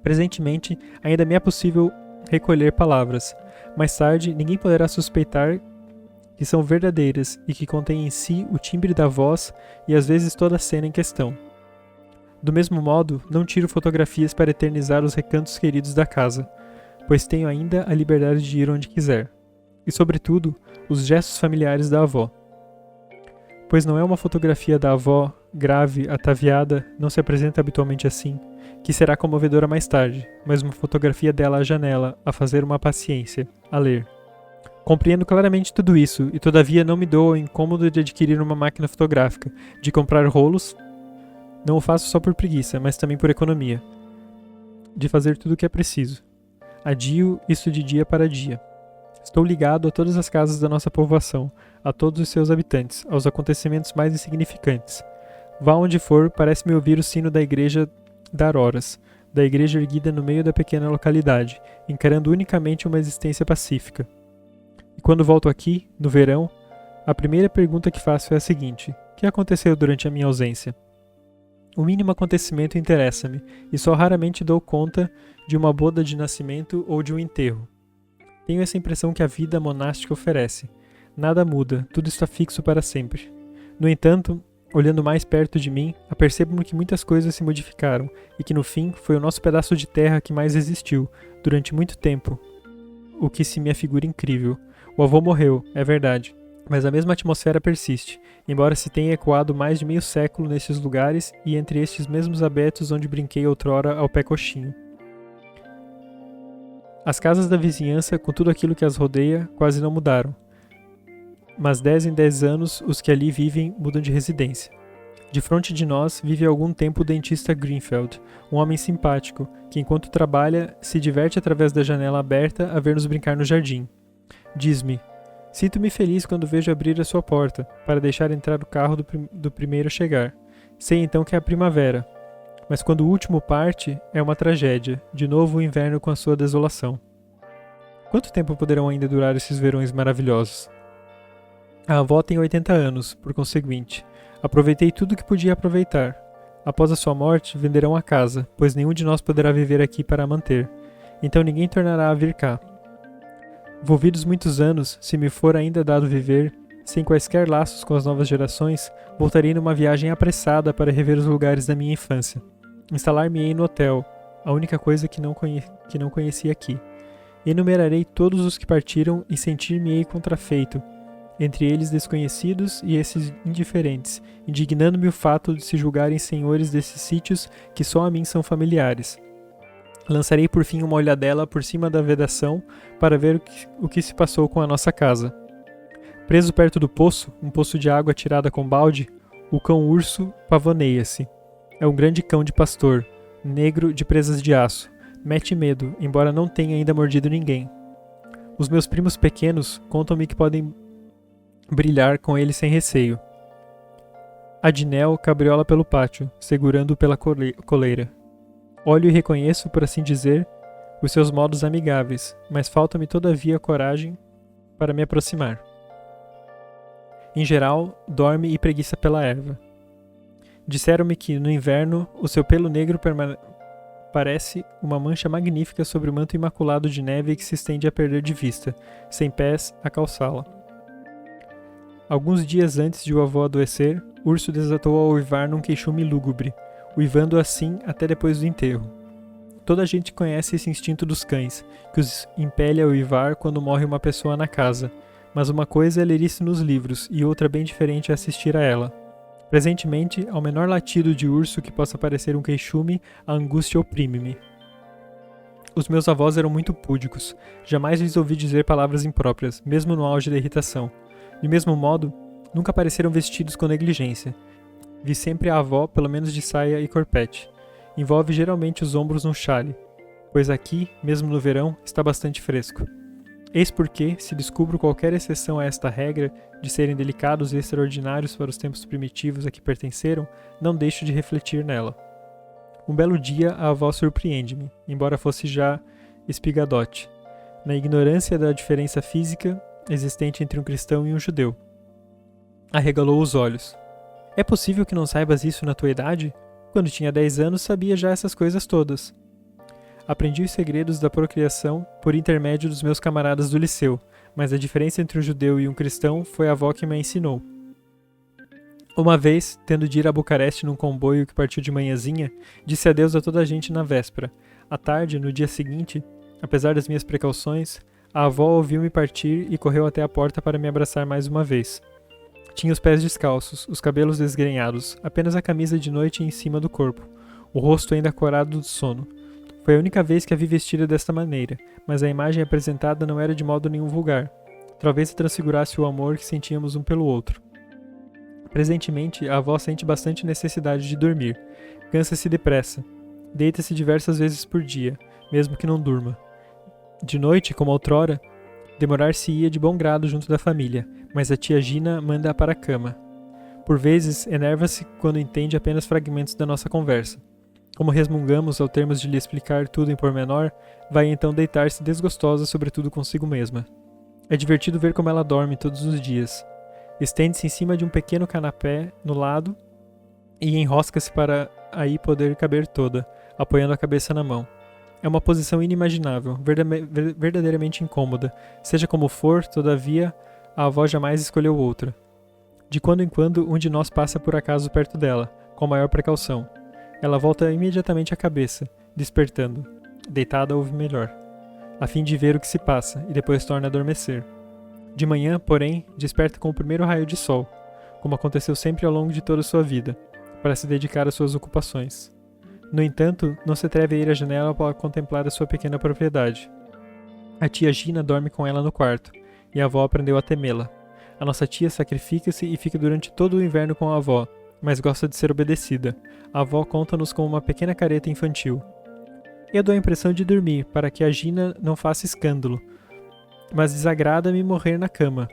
Presentemente, ainda me é possível recolher palavras. Mais tarde, ninguém poderá suspeitar que são verdadeiras e que contêm em si o timbre da voz e às vezes toda a cena em questão. Do mesmo modo, não tiro fotografias para eternizar os recantos queridos da casa, pois tenho ainda a liberdade de ir onde quiser. E, sobretudo, os gestos familiares da avó. Pois não é uma fotografia da avó, grave, ataviada, não se apresenta habitualmente assim, que será comovedora mais tarde, mas uma fotografia dela à janela, a fazer uma paciência, a ler. Compreendo claramente tudo isso, e todavia não me dou o incômodo de adquirir uma máquina fotográfica, de comprar rolos. Não o faço só por preguiça, mas também por economia. De fazer tudo o que é preciso. Adio isso de dia para dia. Estou ligado a todas as casas da nossa povoação, a todos os seus habitantes, aos acontecimentos mais insignificantes. Vá onde for, parece-me ouvir o sino da igreja dar horas, da igreja erguida no meio da pequena localidade, encarando unicamente uma existência pacífica. E quando volto aqui, no verão, a primeira pergunta que faço é a seguinte: o que aconteceu durante a minha ausência? O mínimo acontecimento interessa-me, e só raramente dou conta de uma boda de nascimento ou de um enterro. Tenho essa impressão que a vida monástica oferece. Nada muda, tudo está fixo para sempre. No entanto, olhando mais perto de mim, apercebo-me que muitas coisas se modificaram, e que no fim foi o nosso pedaço de terra que mais existiu, durante muito tempo, o que se me afigura incrível. O avô morreu, é verdade, mas a mesma atmosfera persiste, embora se tenha ecoado mais de meio século nestes lugares e entre estes mesmos abetos onde brinquei outrora ao pé coxinho. As casas da vizinhança, com tudo aquilo que as rodeia, quase não mudaram. Mas 10 em 10 anos, os que ali vivem mudam de residência. De frente de nós vive há algum tempo o dentista Greenfield, um homem simpático, que enquanto trabalha, se diverte através da janela aberta a ver-nos brincar no jardim. Diz-me: sinto-me feliz quando vejo abrir a sua porta, para deixar entrar o carro do primeiro a chegar. Sei então que é a primavera. Mas quando o último parte, é uma tragédia, de novo o inverno com a sua desolação. Quanto tempo poderão ainda durar esses verões maravilhosos? A avó tem 80 anos, por conseguinte. Aproveitei tudo o que podia aproveitar. Após a sua morte, venderão a casa, pois nenhum de nós poderá viver aqui para a manter. Então ninguém tornará a vir cá. Volvidos muitos anos, se me for ainda dado viver, sem quaisquer laços com as novas gerações, voltarei numa viagem apressada para rever os lugares da minha infância. Instalar-me-ei no hotel, a única coisa que não conheci aqui. Enumerarei todos os que partiram e sentir-me-ei contrafeito, entre eles desconhecidos e esses indiferentes, indignando-me o fato de se julgarem senhores desses sítios que só a mim são familiares. Lançarei por fim uma olhadela por cima da vedação para ver o que se passou com a nossa casa. Preso perto do poço, um poço de água tirada com balde, o cão-urso pavoneia-se. É um grande cão de pastor, negro de presas de aço. Mete medo, embora não tenha ainda mordido ninguém. Os meus primos pequenos contam-me que podem brilhar com ele sem receio. Adinel cabriola pelo pátio, segurando-o pela coleira. Olho e reconheço, por assim dizer, os seus modos amigáveis, mas falta-me todavia coragem para me aproximar. Em geral, dorme e preguiça pela erva. Disseram-me que, no inverno, o seu pelo negro parece uma mancha magnífica sobre o manto imaculado de neve que se estende a perder de vista, sem pés a calçá-la. Alguns dias antes de o avô adoecer, Urso desatou a uivar num queixume lúgubre, uivando assim até depois do enterro. Toda a gente conhece esse instinto dos cães, que os impele a uivar quando morre uma pessoa na casa, mas uma coisa é ler isso nos livros e outra bem diferente é assistir a ela. Presentemente, ao menor latido de urso que possa parecer um queixume, a angústia oprime-me. Os meus avós eram muito púdicos, jamais lhes ouvi dizer palavras impróprias, mesmo no auge da irritação. De mesmo modo, nunca pareceram vestidos com negligência. Vi sempre a avó, pelo menos de saia e corpete. Envolve geralmente os ombros num chale, pois aqui, mesmo no verão, está bastante fresco. Eis porque, se descubro qualquer exceção a esta regra de serem delicados e extraordinários para os tempos primitivos a que pertenceram, não deixo de refletir nela. Um belo dia a avó surpreende-me, embora fosse já espigadote, na ignorância da diferença física existente entre um cristão e um judeu. Arregalou os olhos. É possível que não saibas isso na tua idade? Quando tinha 10 anos sabia já essas coisas todas. Aprendi os segredos da procriação por intermédio dos meus camaradas do liceu, mas a diferença entre um judeu e um cristão foi a avó que me ensinou. Uma vez, tendo de ir a Bucareste num comboio que partiu de manhãzinha, disse adeus a toda a gente na véspera. À tarde, no dia seguinte, apesar das minhas precauções, a avó ouviu-me partir e correu até a porta para me abraçar mais uma vez. Tinha os pés descalços, os cabelos desgrenhados, apenas a camisa de noite em cima do corpo, o rosto ainda corado do sono. Foi a única vez que a vi vestida desta maneira, mas a imagem apresentada não era de modo nenhum vulgar. Talvez transfigurasse o amor que sentíamos um pelo outro. Presentemente, a avó sente bastante necessidade de dormir. Cansa-se depressa. Deita-se diversas vezes por dia, mesmo que não durma. De noite, como outrora, demorar-se-ia de bom grado junto da família, mas a tia Gina manda-a para a cama. Por vezes, enerva-se quando entende apenas fragmentos da nossa conversa. Como resmungamos ao termos de lhe explicar tudo em pormenor, vai então deitar-se desgostosa sobretudo consigo mesma. É divertido ver como ela dorme todos os dias. Estende-se em cima de um pequeno canapé no lado e enrosca-se para aí poder caber toda, apoiando a cabeça na mão. É uma posição inimaginável, verdadeiramente incômoda. Seja como for, todavia, a avó jamais escolheu outra. De quando em quando, um de nós passa por acaso perto dela, com maior precaução. Ela volta imediatamente a cabeça, despertando. Deitada ouve melhor, a fim de ver o que se passa, e depois torna a adormecer. De manhã, porém, desperta com o primeiro raio de sol, como aconteceu sempre ao longo de toda a sua vida, para se dedicar às suas ocupações. No entanto, não se atreve a ir à janela para contemplar a sua pequena propriedade. A tia Gina dorme com ela no quarto, e a avó aprendeu a temê-la. A nossa tia sacrifica-se e fica durante todo o inverno com a avó, mas gosta de ser obedecida. A avó conta-nos como uma pequena careta infantil. Eu dou a impressão de dormir, para que a Gina não faça escândalo, mas desagrada-me morrer na cama.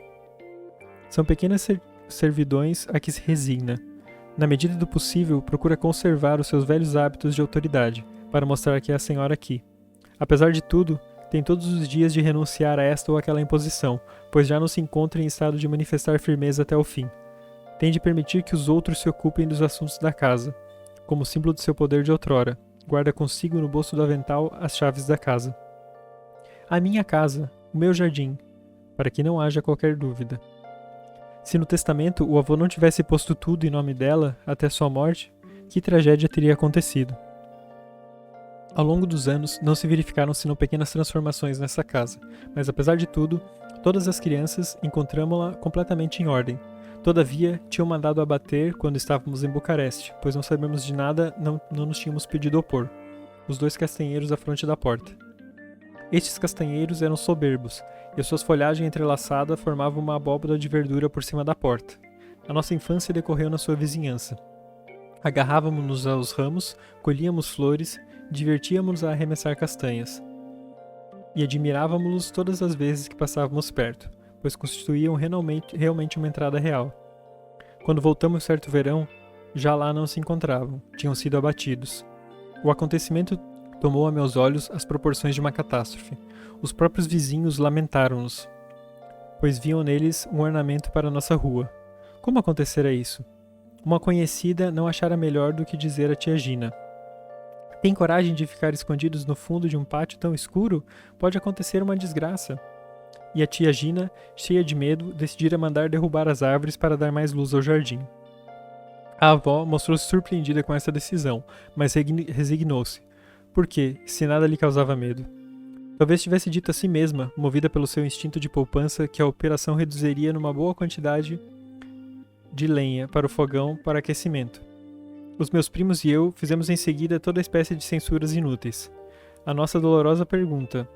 São pequenas servidões a que se resigna. Na medida do possível, procura conservar os seus velhos hábitos de autoridade, para mostrar que é a senhora aqui. Apesar de tudo, tem todos os dias de renunciar a esta ou aquela imposição, pois já não se encontra em estado de manifestar firmeza até o fim. Tem de permitir que os outros se ocupem dos assuntos da casa. como símbolo do seu poder de outrora. Guarda consigo no bolso do avental as chaves da casa. A minha casa, o meu jardim, para que não haja qualquer dúvida. Se no testamento o avô não tivesse posto tudo em nome dela até sua morte, que tragédia teria acontecido? Ao longo dos anos, não se verificaram senão pequenas transformações nessa casa, mas apesar de tudo, todas as crianças encontramo-la completamente em ordem. Todavia, tinham mandado abater quando estávamos em Bucareste, pois não sabemos de nada, não nos tínhamos pedido opor. Os 2 castanheiros à fronte da porta. Estes castanheiros eram soberbos, e suas folhagens entrelaçadas formavam uma abóbora de verdura por cima da porta. A nossa infância decorreu na sua vizinhança. Agarrávamos-nos aos ramos, colhíamos flores, divertíamos-nos a arremessar castanhas. E admirávamos-los todas as vezes que passávamos perto, pois constituíam realmente uma entrada real. Quando voltamos certo verão, já lá não se encontravam, tinham sido abatidos. O acontecimento tomou a meus olhos as proporções de uma catástrofe. Os próprios vizinhos lamentaram-nos, pois viam neles um ornamento para nossa rua. Como acontecera isso? Uma conhecida não achara melhor do que dizer a tia Gina: tem coragem de ficar escondidos no fundo de um pátio tão escuro? Pode acontecer uma desgraça. E a tia Gina, cheia de medo, decidira mandar derrubar as árvores para dar mais luz ao jardim. A avó mostrou-se surpreendida com essa decisão, mas resignou-se, porque, se nada lhe causava medo. Talvez tivesse dito a si mesma, movida pelo seu instinto de poupança, que a operação reduziria numa boa quantidade de lenha para o fogão para aquecimento. Os meus primos e eu fizemos em seguida toda espécie de censuras inúteis. A nossa dolorosa pergunta: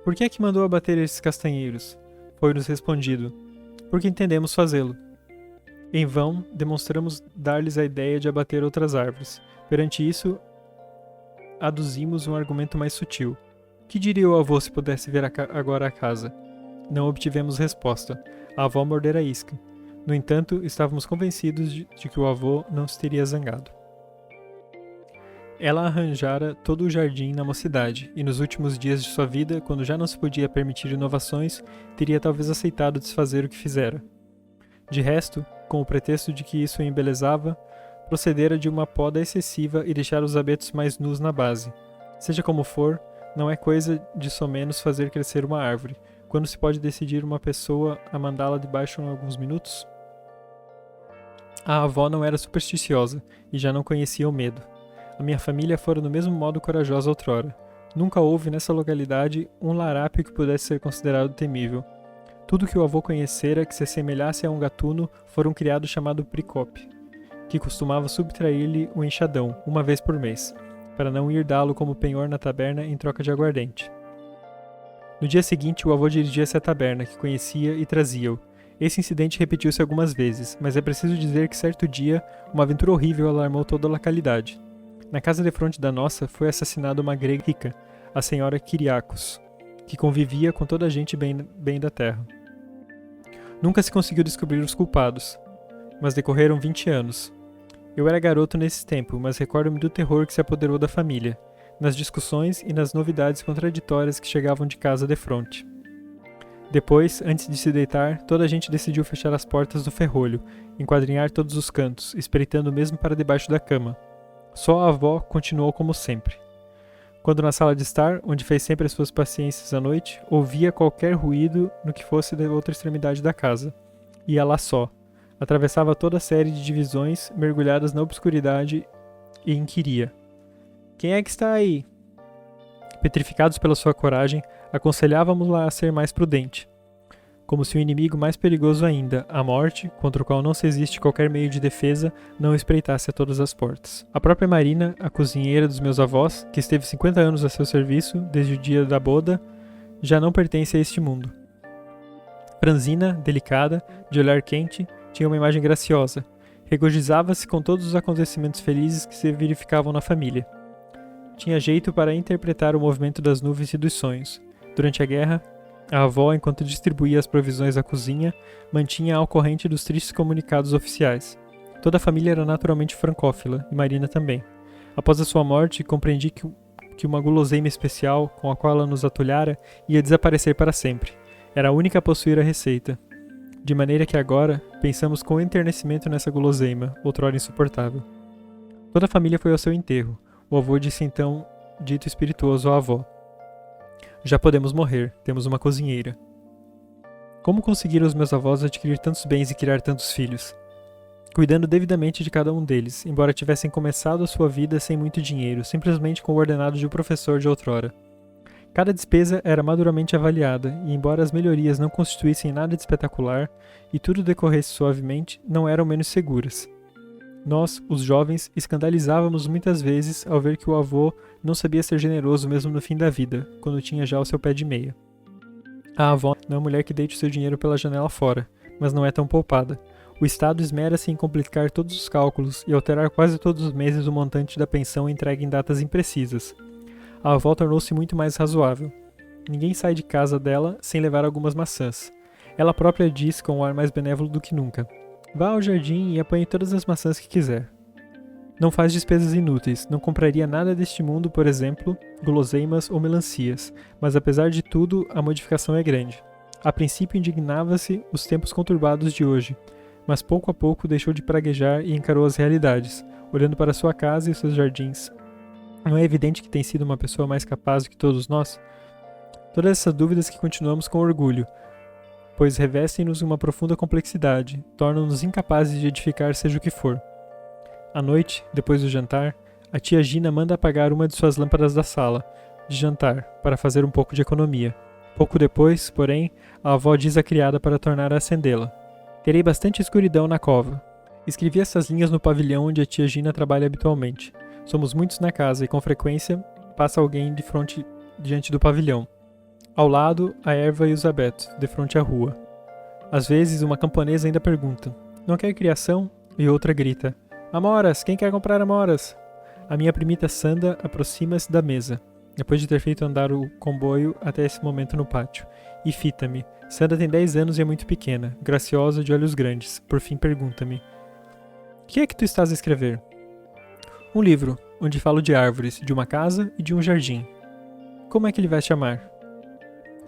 por que é que mandou abater esses castanheiros? Foi-nos respondido: porque entendemos fazê-lo. Em vão, demonstramos dar-lhes a ideia de abater outras árvores. Perante isso, aduzimos um argumento mais sutil. Que diria o avô se pudesse ver agora a casa? Não obtivemos resposta. A avó mordera a isca. No entanto, estávamos convencidos de que o avô não se teria zangado. Ela arranjara todo o jardim na mocidade, e nos últimos dias de sua vida, quando já não se podia permitir inovações, teria talvez aceitado desfazer o que fizera. De resto, com o pretexto de que isso o embelezava, procedera de uma poda excessiva e deixara os abetos mais nus na base. Seja como for, não é coisa de somenos fazer crescer uma árvore, quando se pode decidir uma pessoa a mandá-la debaixo em alguns minutos. A avó não era supersticiosa, e já não conhecia o medo. A minha família fora do mesmo modo corajosa outrora. Nunca houve nessa localidade um larápio que pudesse ser considerado temível. Tudo que o avô conhecera que se assemelhasse a um gatuno fora um criado chamado Pricope, que costumava subtrair-lhe o enxadão, uma vez por mês, para não ir dá-lo como penhor na taberna em troca de aguardente. No dia seguinte, o avô dirigia-se à taberna, que conhecia, e trazia-o. Esse incidente repetiu-se algumas vezes, mas é preciso dizer que certo dia, uma aventura horrível alarmou toda a localidade. Na casa defronte da nossa foi assassinada uma grega rica, a senhora Kyriakos, que convivia com toda a gente bem da terra. Nunca se conseguiu descobrir os culpados, mas decorreram 20 anos. Eu era garoto nesse tempo, mas recordo-me do terror que se apoderou da família, nas discussões e nas novidades contraditórias que chegavam de casa defronte. Depois, antes de se deitar, toda a gente decidiu fechar as portas do ferrolho, enquadrinhar todos os cantos, espreitando mesmo para debaixo da cama. Só a avó continuou como sempre. Quando na sala de estar, onde fez sempre as suas paciências à noite, ouvia qualquer ruído no que fosse da outra extremidade da casa. Ia lá só. Atravessava toda a série de divisões, mergulhadas na obscuridade, e inquiria: quem é que está aí? Petrificados pela sua coragem, aconselhávamos-la a ser mais prudente. Como se o inimigo mais perigoso ainda, a morte, contra o qual não se existe qualquer meio de defesa, não espreitasse a todas as portas. A própria Marina, a cozinheira dos meus avós, que esteve 50 anos a seu serviço, desde o dia da boda, já não pertence a este mundo. Franzina, delicada, de olhar quente, tinha uma imagem graciosa. Regozijava-se com todos os acontecimentos felizes que se verificavam na família. Tinha jeito para interpretar o movimento das nuvens e dos sonhos. Durante a guerra, a avó, enquanto distribuía as provisões à cozinha, mantinha ao corrente dos tristes comunicados oficiais. Toda a família era naturalmente francófila, e Marina também. Após a sua morte, compreendi que uma guloseima especial, com a qual ela nos atulhara, ia desaparecer para sempre. Era a única a possuir a receita. De maneira que agora, pensamos com enternecimento nessa guloseima, outrora insuportável. Toda a família foi ao seu enterro. O avô disse então, dito espirituoso à avó: já podemos morrer, temos uma cozinheira. Como conseguiram os meus avós adquirir tantos bens e criar tantos filhos? Cuidando devidamente de cada um deles, embora tivessem começado a sua vida sem muito dinheiro, simplesmente com o ordenado de um professor de outrora. Cada despesa era maduramente avaliada, e embora as melhorias não constituíssem nada de espetacular, e tudo decorresse suavemente, não eram menos seguras. Nós, os jovens, escandalizávamos muitas vezes ao ver que o avô não sabia ser generoso mesmo no fim da vida, quando tinha já o seu pé de meia. A avó não é uma mulher que deite o seu dinheiro pela janela fora, mas não é tão poupada. O Estado esmera-se em complicar todos os cálculos e alterar quase todos os meses o montante da pensão entregue em datas imprecisas. A avó tornou-se muito mais razoável. Ninguém sai de casa dela sem levar algumas maçãs. Ela própria diz com um ar mais benévolo do que nunca: vá ao jardim e apanhe todas as maçãs que quiser. Não faz despesas inúteis, não compraria nada deste mundo, por exemplo, guloseimas ou melancias, mas apesar de tudo, a modificação é grande. A princípio indignava-se os tempos conturbados de hoje, mas pouco a pouco deixou de praguejar e encarou as realidades, olhando para sua casa e seus jardins. Não é evidente que tem sido uma pessoa mais capaz do que todos nós? Todas essas dúvidas que continuamos com orgulho, pois revestem-nos uma profunda complexidade, tornam-nos incapazes de edificar seja o que for. À noite, depois do jantar, a tia Gina manda apagar uma de suas lâmpadas da sala de jantar, para fazer um pouco de economia. Pouco depois, porém, a avó diz à criada para tornar a acendê-la. Terei bastante escuridão na cova. Escrevi essas linhas no pavilhão onde a tia Gina trabalha habitualmente. Somos muitos na casa e, com frequência, passa alguém de frente diante do pavilhão. Ao lado, a erva e os abetos, de frente à rua. Às vezes, uma camponesa ainda pergunta: não quer criação? E outra grita: amoras, quem quer comprar amoras? A minha primita Sanda aproxima-se da mesa, depois de ter feito andar o comboio até esse momento no pátio, e fita-me. Sanda tem 10 anos e é muito pequena, graciosa, de olhos grandes. Por fim pergunta-me: que é que tu estás a escrever? Um livro, onde falo de árvores, de uma casa e de um jardim. Como é que ele vai chamar?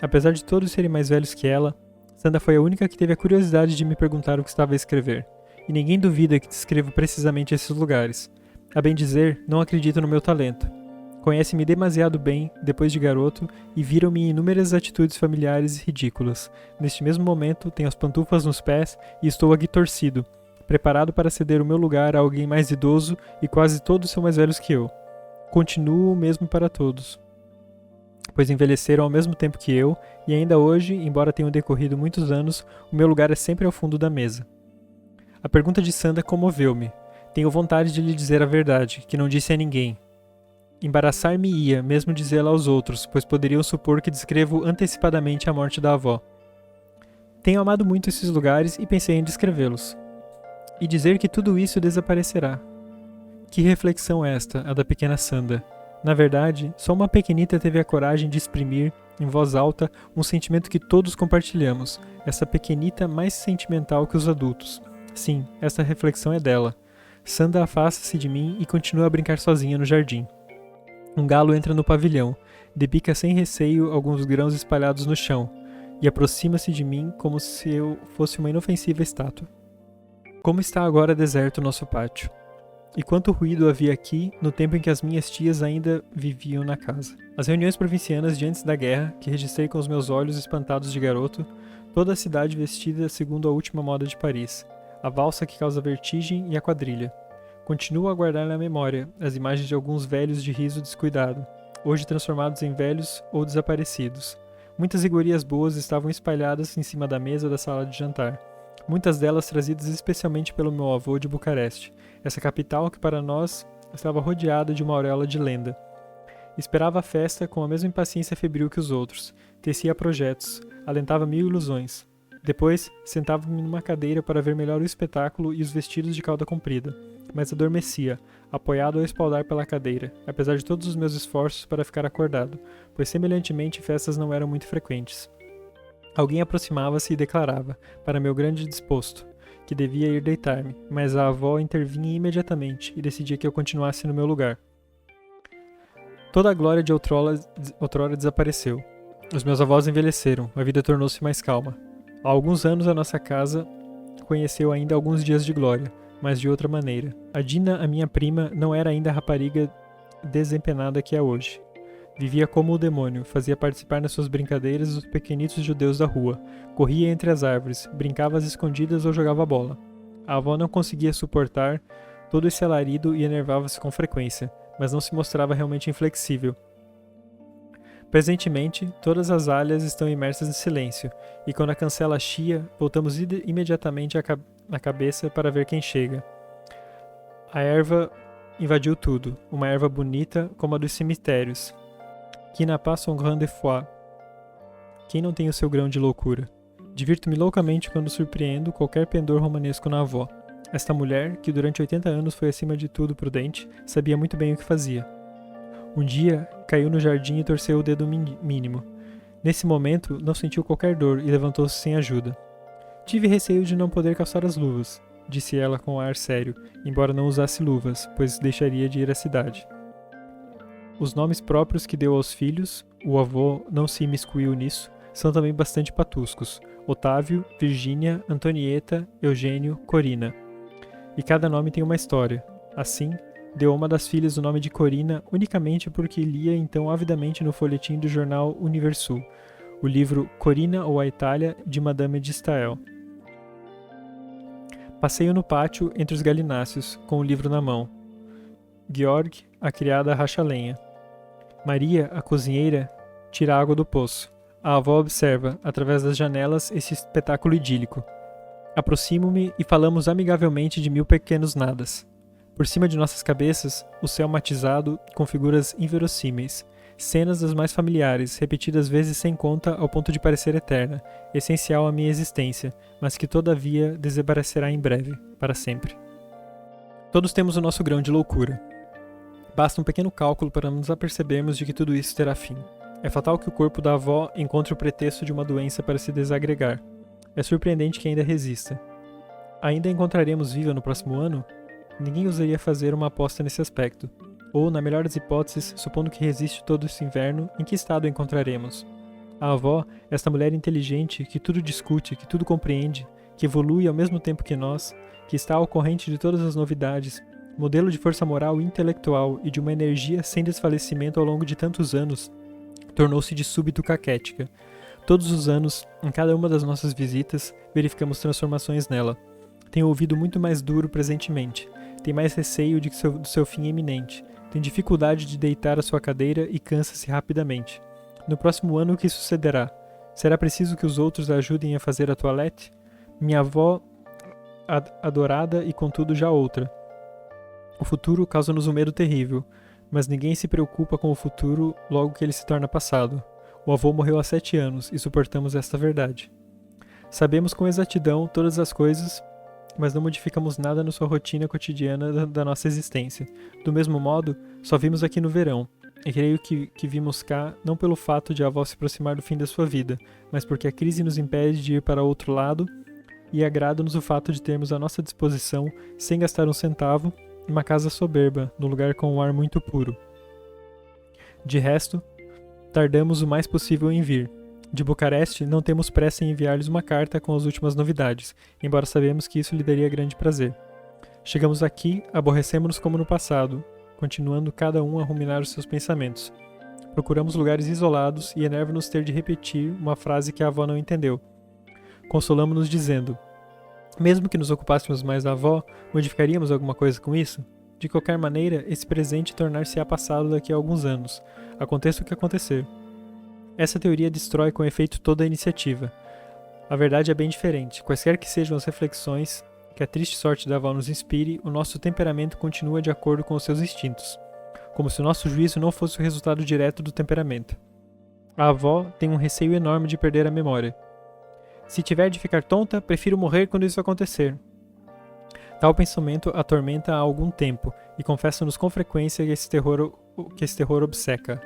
Apesar de todos serem mais velhos que ela, Sanda foi a única que teve a curiosidade de me perguntar o que estava a escrever. E ninguém duvida que descrevo precisamente esses lugares. A bem dizer, não acredito no meu talento. Conhece-me demasiado bem, depois de garoto, e viram-me em inúmeras atitudes familiares e ridículas. Neste mesmo momento, tenho as pantufas nos pés e estou aqui torcido, preparado para ceder o meu lugar a alguém mais idoso, e quase todos são mais velhos que eu. Continuo o mesmo para todos, pois envelheceram ao mesmo tempo que eu, e ainda hoje, embora tenham decorrido muitos anos, o meu lugar é sempre ao fundo da mesa. A pergunta de Sanda comoveu-me. Tenho vontade de lhe dizer a verdade, que não disse a ninguém. Embaraçar-me-ia, mesmo dizê-la aos outros, pois poderiam supor que descrevo antecipadamente a morte da avó. Tenho amado muito esses lugares e pensei em descrevê-los. E dizer que tudo isso desaparecerá. Que reflexão esta, a da pequena Sanda. Na verdade, só uma pequenita teve a coragem de exprimir, em voz alta, um sentimento que todos compartilhamos, essa pequenita mais sentimental que os adultos. Sim, essa reflexão é dela. Sanda afasta-se de mim e continua a brincar sozinha no jardim. Um galo entra no pavilhão, debica sem receio alguns grãos espalhados no chão, e aproxima-se de mim como se eu fosse uma inofensiva estátua. Como está agora deserto o nosso pátio. E quanto ruído havia aqui no tempo em que as minhas tias ainda viviam na casa. As reuniões provincianas de antes da guerra, que registrei com os meus olhos espantados de garoto, toda a cidade vestida segundo a última moda de Paris. A valsa que causa vertigem e a quadrilha. Continuo a guardar na memória as imagens de alguns velhos de riso descuidado, hoje transformados em velhos ou desaparecidos. Muitas iguarias boas estavam espalhadas em cima da mesa da sala de jantar, muitas delas trazidas especialmente pelo meu avô de Bucareste, essa capital que para nós estava rodeada de uma auréola de lenda. Esperava a festa com a mesma impaciência febril que os outros, tecia projetos, alentava mil ilusões. Depois, sentava-me numa cadeira para ver melhor o espetáculo e os vestidos de cauda comprida, mas adormecia, apoiado ao espaldar pela cadeira, apesar de todos os meus esforços para ficar acordado, pois semelhantemente festas não eram muito frequentes. Alguém aproximava-se e declarava, para meu grande desposto, que devia ir deitar-me, mas a avó intervinha imediatamente e decidia que eu continuasse no meu lugar. Toda a glória de outrora desapareceu. Os meus avós envelheceram, a vida tornou-se mais calma. Há alguns anos a nossa casa conheceu ainda alguns dias de glória, mas de outra maneira. A Dina, a minha prima, não era ainda a rapariga desempenada que é hoje. Vivia como o demônio, fazia participar nas suas brincadeiras os pequenitos judeus da rua, corria entre as árvores, brincava às escondidas ou jogava bola. A avó não conseguia suportar todo esse alarido e enervava-se com frequência, mas não se mostrava realmente inflexível. Presentemente, todas as alhas estão imersas em silêncio, e quando a cancela chia, voltamos imediatamente na cabeça para ver quem chega. A erva invadiu tudo, uma erva bonita como a dos cemitérios. Qui n'a pas son grain de foi? Quem não tem o seu grão de loucura? Divirto-me loucamente quando surpreendo qualquer pendor romanesco na avó. Esta mulher, que durante 80 anos foi acima de tudo prudente, sabia muito bem o que fazia. Um dia, caiu no jardim e torceu o dedo mínimo. Nesse momento, não sentiu qualquer dor e levantou-se sem ajuda. Tive receio de não poder calçar as luvas, disse ela com ar sério, embora não usasse luvas, pois deixaria de ir à cidade. Os nomes próprios que deu aos filhos, o avô não se imiscuiu nisso, são também bastante patuscos: Otávio, Virgínia, Antonieta, Eugênio, Corina. E cada nome tem uma história. Assim, deu a uma das filhas o nome de Corina unicamente porque lia então avidamente no folhetim do jornal Universul, o livro Corina ou a Itália, de Madame de Staël. Passeio no pátio entre os galináceos, com o livro na mão. Georg, a criada, racha lenha. Maria, a cozinheira, tira água do poço. A avó observa, através das janelas, esse espetáculo idílico. Aproximo-me e falamos amigavelmente de mil pequenos nadas. Por cima de nossas cabeças, o céu matizado com figuras inverossímeis, cenas das mais familiares, repetidas vezes sem conta ao ponto de parecer eterna, essencial à minha existência, mas que todavia desaparecerá em breve, para sempre. Todos temos o nosso grão de loucura. Basta um pequeno cálculo para nos apercebermos de que tudo isso terá fim. É fatal que o corpo da avó encontre o pretexto de uma doença para se desagregar. É surpreendente que ainda resista. Ainda a encontraremos viva no próximo ano? Ninguém ousaria fazer uma aposta nesse aspecto. Ou, na melhor das hipóteses, supondo que resiste todo esse inverno, em que estado a encontraremos? A avó, esta mulher inteligente, que tudo discute, que tudo compreende, que evolui ao mesmo tempo que nós, que está ao corrente de todas as novidades, modelo de força moral e intelectual e de uma energia sem desfalecimento ao longo de tantos anos, tornou-se de súbito caquética. Todos os anos, em cada uma das nossas visitas, verificamos transformações nela. Tem o ouvido muito mais duro presentemente, tem mais receio do seu fim iminente, tem dificuldade de deitar a sua cadeira e cansa-se rapidamente. No próximo ano, o que sucederá? Será preciso que os outros a ajudem a fazer a toilette? Minha avó, adorada e contudo já outra. O futuro causa-nos um medo terrível, mas ninguém se preocupa com o futuro logo que ele se torna passado. O avô morreu há 7 anos e suportamos esta verdade. Sabemos com exatidão todas as coisas, mas não modificamos nada na sua rotina cotidiana da nossa existência. Do mesmo modo, só vimos aqui no verão, e creio que vimos cá não pelo fato de a avó se aproximar do fim da sua vida, mas porque a crise nos impede de ir para outro lado e agrada-nos o fato de termos à nossa disposição, sem gastar um centavo, uma casa soberba, num lugar com um ar muito puro. De resto, tardamos o mais possível em vir. De Bucareste, não temos pressa em enviar-lhes uma carta com as últimas novidades, embora sabemos que isso lhe daria grande prazer. Chegamos aqui, aborrecemos-nos como no passado, continuando cada um a ruminar os seus pensamentos. Procuramos lugares isolados e enerva-nos ter de repetir uma frase que a avó não entendeu. Consolamo-nos dizendo: mesmo que nos ocupássemos mais da avó, modificaríamos alguma coisa com isso? De qualquer maneira, esse presente tornar-se-á passado daqui a alguns anos, aconteça o que acontecer. Essa teoria destrói com efeito toda a iniciativa. A verdade é bem diferente. Quaisquer que sejam as reflexões que a triste sorte da avó nos inspire, o nosso temperamento continua de acordo com os seus instintos, como se o nosso juízo não fosse o resultado direto do temperamento. A avó tem um receio enorme de perder a memória. Se tiver de ficar tonta, prefiro morrer quando isso acontecer. Tal pensamento atormenta há algum tempo, e confessa-nos com frequência que esse terror obceca.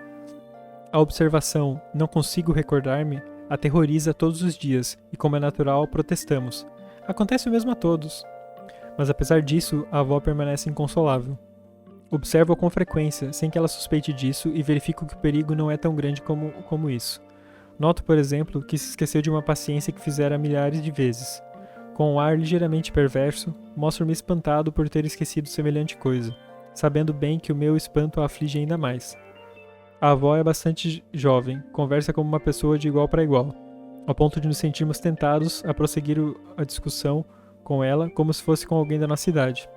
A observação, não consigo recordar-me, aterroriza todos os dias, e como é natural, protestamos. Acontece o mesmo a todos. Mas apesar disso, a avó permanece inconsolável. Observo-a com frequência, sem que ela suspeite disso, e verifico que o perigo não é tão grande como isso. Noto, por exemplo, que se esqueceu de uma paciência que fizera milhares de vezes. Com um ar ligeiramente perverso, mostro-me espantado por ter esquecido semelhante coisa, sabendo bem que o meu espanto a aflige ainda mais. A avó é bastante jovem, conversa como uma pessoa de igual para igual, ao ponto de nos sentirmos tentados a prosseguir a discussão com ela como se fosse com alguém da nossa idade.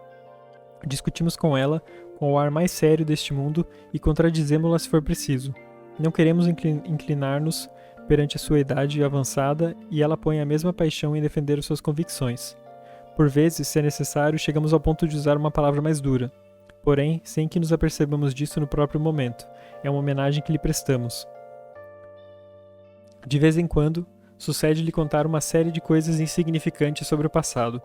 Discutimos com ela com o ar mais sério deste mundo e contradizemo-la se for preciso. Não queremos inclinar-nos perante a sua idade avançada e ela põe a mesma paixão em defender as suas convicções. Por vezes, se é necessário, chegamos ao ponto de usar uma palavra mais dura, porém, sem que nos apercebamos disso no próprio momento. É uma homenagem que lhe prestamos. De vez em quando, sucede-lhe contar uma série de coisas insignificantes sobre o passado,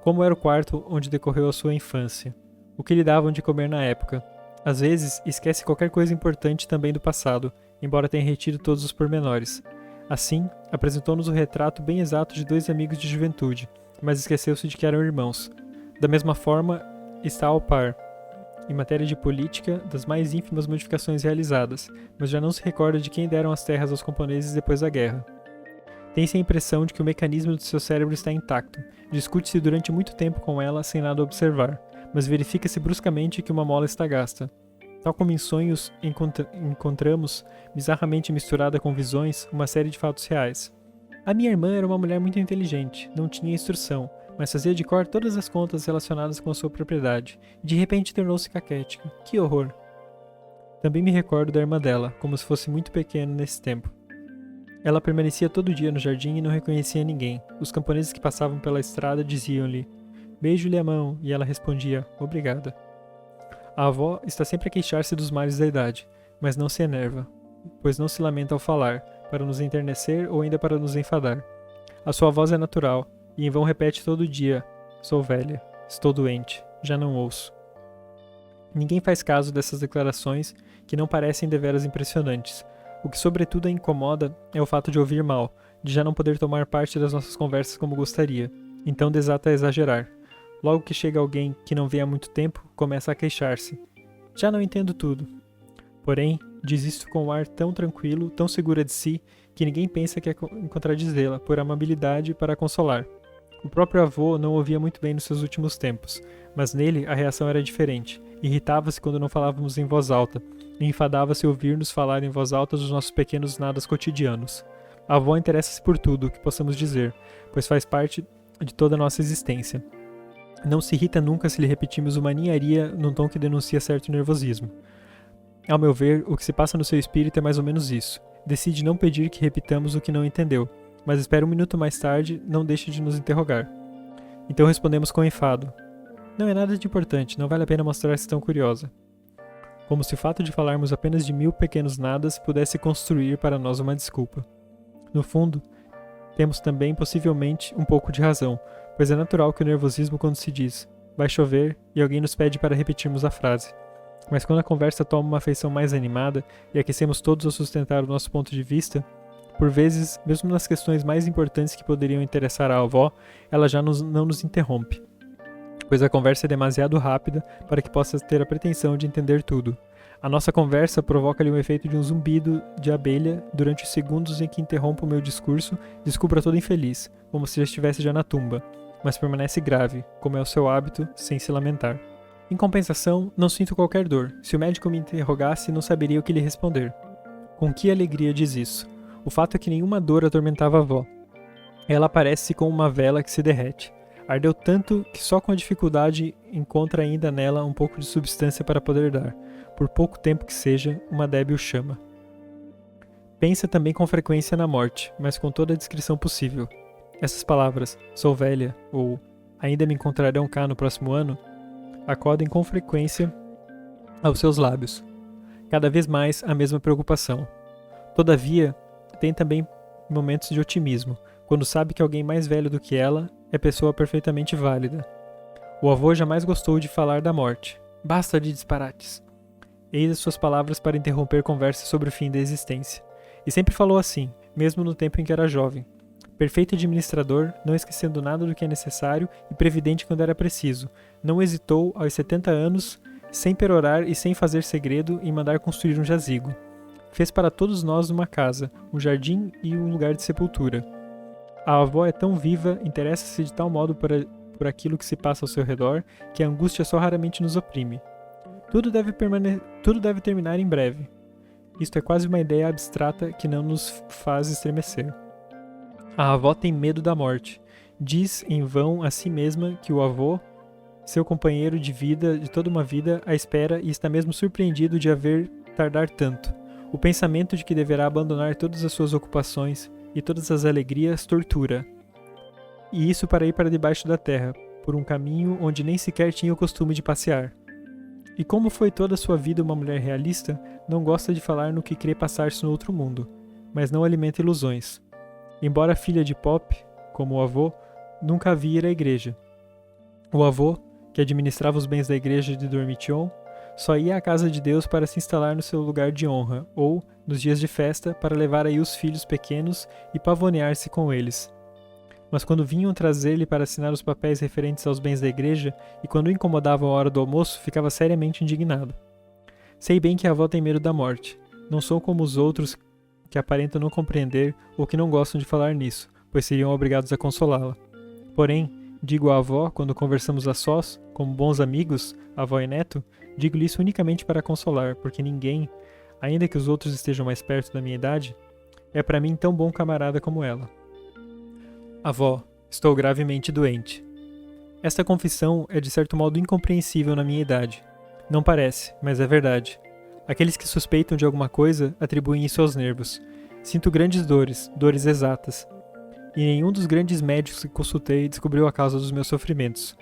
como era o quarto onde decorreu a sua infância, o que lhe davam de comer na época. Às vezes, esquece qualquer coisa importante também do passado, embora tenha retido todos os pormenores. Assim, apresentou-nos o retrato bem exato de 2 amigos de juventude, mas esqueceu-se de que eram irmãos. Da mesma forma, está ao par, em matéria de política, das mais ínfimas modificações realizadas, mas já não se recorda de quem deram as terras aos camponeses depois da guerra. Tem-se a impressão de que o mecanismo do seu cérebro está intacto. Discute-se durante muito tempo com ela sem nada observar, mas verifica-se bruscamente que uma mola está gasta. Tal como em sonhos encontramos, bizarramente misturada com visões, uma série de fatos reais. A minha irmã era uma mulher muito inteligente, não tinha instrução, mas fazia de cor todas as contas relacionadas com a sua propriedade. De repente tornou-se caquética. Que horror! Também me recordo da irmã dela, como se fosse muito pequeno nesse tempo. Ela permanecia todo dia no jardim e não reconhecia ninguém. Os camponeses que passavam pela estrada diziam-lhe: "Beijo-lhe a mão", e ela respondia: "Obrigada". A avó está sempre a queixar-se dos males da idade, mas não se enerva, pois não se lamenta ao falar, para nos enternecer ou ainda para nos enfadar. A sua voz é natural, e em vão repete todo dia: "Sou velha, estou doente, já não ouço". Ninguém faz caso dessas declarações que não parecem deveras impressionantes. O que sobretudo a incomoda é o fato de ouvir mal, de já não poder tomar parte das nossas conversas como gostaria. Então desata a exagerar. Logo que chega alguém que não vê há muito tempo, começa a queixar-se. Já não entendo tudo. Porém, diz isto com um ar tão tranquilo, tão segura de si, que ninguém pensa que é em contradizê-la, por amabilidade para a consolar. O próprio avô não ouvia muito bem nos seus últimos tempos, mas nele a reação era diferente. Irritava-se quando não falávamos em voz alta, e enfadava-se ouvir-nos falar em voz alta dos nossos pequenos nadas cotidianos. A avó interessa-se por tudo o que possamos dizer, pois faz parte de toda a nossa existência. Não se irrita nunca se lhe repetimos uma ninharia num tom que denuncia certo nervosismo. Ao meu ver, o que se passa no seu espírito é mais ou menos isso. Decide não pedir que repitamos o que não entendeu, mas espera um minuto mais tarde, não deixe de nos interrogar. Então respondemos com enfado: "Não é nada de importante, não vale a pena mostrar-se tão curiosa." Como se o fato de falarmos apenas de 1000 pequenos nadas pudesse construir para nós uma desculpa. No fundo, temos também possivelmente um pouco de razão, pois é natural que o nervosismo quando se diz "vai chover" e alguém nos pede para repetirmos a frase. Mas quando a conversa toma uma feição mais animada e aquecemos todos a sustentar o nosso ponto de vista, por vezes, mesmo nas questões mais importantes que poderiam interessar à avó, ela já não nos interrompe, pois a conversa é demasiado rápida para que possa ter a pretensão de entender tudo. A nossa conversa provoca-lhe o efeito de um zumbido de abelha durante os segundos em que interrompo o meu discurso, descubra todo infeliz, como se já estivesse já na tumba, mas permanece grave, como é o seu hábito, sem se lamentar. Em compensação, não sinto qualquer dor. Se o médico me interrogasse, não saberia o que lhe responder. Com que alegria diz isso? O fato é que nenhuma dor atormentava a avó. Ela parece como uma vela que se derrete. Ardeu tanto que só com a dificuldade encontra ainda nela um pouco de substância para poder dar, por pouco tempo que seja, uma débil chama. Pensa também com frequência na morte, mas com toda a discrição possível. Essas palavras, "sou velha" ou "ainda me encontrarão cá no próximo ano", acodem com frequência aos seus lábios. Cada vez mais a mesma preocupação. Todavia, tem também momentos de otimismo, quando sabe que alguém mais velho do que ela é pessoa perfeitamente válida. O avô jamais gostou de falar da morte. Basta de disparates. Eis as suas palavras para interromper conversa sobre o fim da existência. E sempre falou assim, mesmo no tempo em que era jovem. Perfeito administrador, não esquecendo nada do que é necessário e previdente quando era preciso. Não hesitou, aos 70 anos, sem perorar e sem fazer segredo, em mandar construir um jazigo. Fez para todos nós uma casa, um jardim e um lugar de sepultura. A avó é tão viva, interessa-se de tal modo por aquilo que se passa ao seu redor, que a angústia só raramente nos oprime. Tudo deve terminar em breve. Isto é quase uma ideia abstrata que não nos faz estremecer. A avó tem medo da morte. Diz em vão a si mesma que o avô, seu companheiro de vida, de toda uma vida, a espera e está mesmo surpreendido de a ver tardar tanto. O pensamento de que deverá abandonar todas as suas ocupações e todas as alegrias tortura. E isso para ir para debaixo da terra, por um caminho onde nem sequer tinha o costume de passear. E como foi toda a sua vida uma mulher realista, não gosta de falar no que crê passar-se no outro mundo, mas não alimenta ilusões. Embora filha de Pop, como o avô, nunca havia ir à igreja. O avô, que administrava os bens da igreja de Dormition, só ia à casa de Deus para se instalar no seu lugar de honra, ou, nos dias de festa, para levar aí os filhos pequenos e pavonear-se com eles. Mas quando vinham trazer-lhe para assinar os papéis referentes aos bens da igreja, e quando o incomodavam a hora do almoço, ficava seriamente indignado. Sei bem que a avó tem medo da morte. Não sou como os outros que aparentam não compreender ou que não gostam de falar nisso, pois seriam obrigados a consolá-la. Porém, digo à avó, quando conversamos a sós, como bons amigos, avó e neto, digo-lhe isso unicamente para consolar, porque ninguém, ainda que os outros estejam mais perto da minha idade, é para mim tão bom camarada como ela. Avó, estou gravemente doente. Esta confissão é de certo modo incompreensível na minha idade. Não parece, mas é verdade. Aqueles que suspeitam de alguma coisa atribuem isso aos nervos. Sinto grandes dores, dores exatas. E nenhum dos grandes médicos que consultei descobriu a causa dos meus sofrimentos.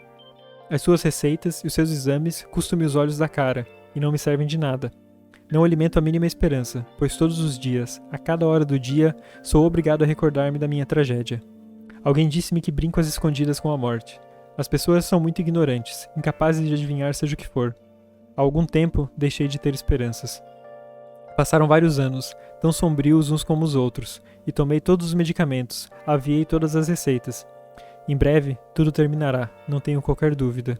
As suas receitas e os seus exames custam-me os olhos da cara, e não me servem de nada. Não alimento a mínima esperança, pois todos os dias, a cada hora do dia, sou obrigado a recordar-me da minha tragédia. Alguém disse-me que brinco às escondidas com a morte. As pessoas são muito ignorantes, incapazes de adivinhar seja o que for. Há algum tempo, deixei de ter esperanças. Passaram vários anos, tão sombrios uns como os outros, e tomei todos os medicamentos, aviei todas as receitas. Em breve, tudo terminará, não tenho qualquer dúvida.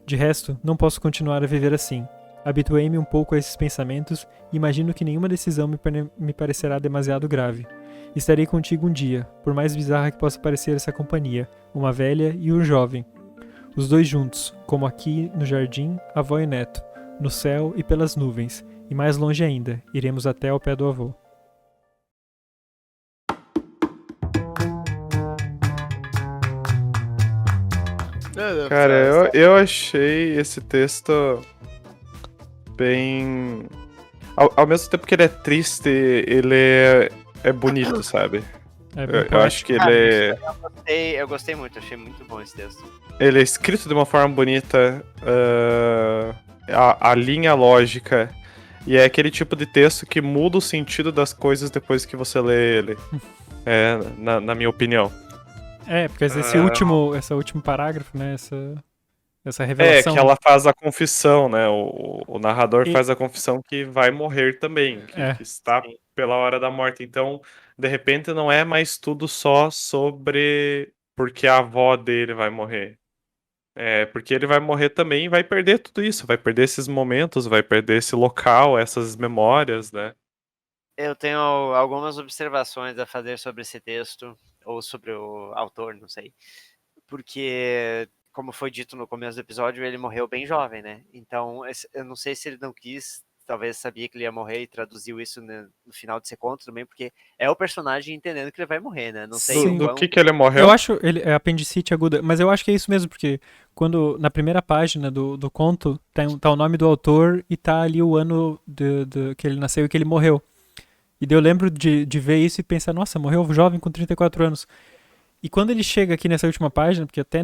De resto, não posso continuar a viver assim. Habituei-me um pouco a esses pensamentos e imagino que nenhuma decisão me parecerá demasiado grave. Estarei contigo um dia, por mais bizarra que possa parecer essa companhia, uma velha e um jovem. Os dois juntos, como aqui no jardim, avó e neto, no céu e pelas nuvens, e mais longe ainda, iremos até ao pé do avô. Cara, eu achei esse texto bem... Ao mesmo tempo que ele é triste, ele é bonito, sabe? Eu acho que ele Eu gostei muito, achei muito bom esse texto. Ele é escrito de uma forma bonita, a linha lógica, e é aquele tipo de texto que muda o sentido das coisas depois que você lê ele. Na minha opinião. Porque esse último parágrafo, né? Essa revelação. Que ela faz a confissão, né? O narrador faz a confissão que vai morrer também, que está pela hora da morte. Então, de repente, não é mais tudo só sobre porque a avó dele vai morrer. Porque ele vai morrer também e vai perder tudo isso, vai perder esses momentos, vai perder esse local, essas memórias, né? Eu tenho algumas observações a fazer sobre esse texto, ou sobre o autor, não sei. Porque, como foi dito no começo do episódio, ele morreu bem jovem, né? Então, eu não sei se ele não quis, talvez sabia que ele ia morrer e traduziu isso no final desse conto também, porque é o personagem entendendo que ele vai morrer, né? Não sei do que ele morreu. Eu acho, ele é apendicite aguda, mas eu acho que é isso mesmo, porque quando na primeira página do conto tá o nome do autor e tá ali o ano que ele nasceu e que ele morreu. E daí eu lembro de ver isso e pensar, nossa, morreu jovem com 34 anos. E quando ele chega aqui nessa última página, porque até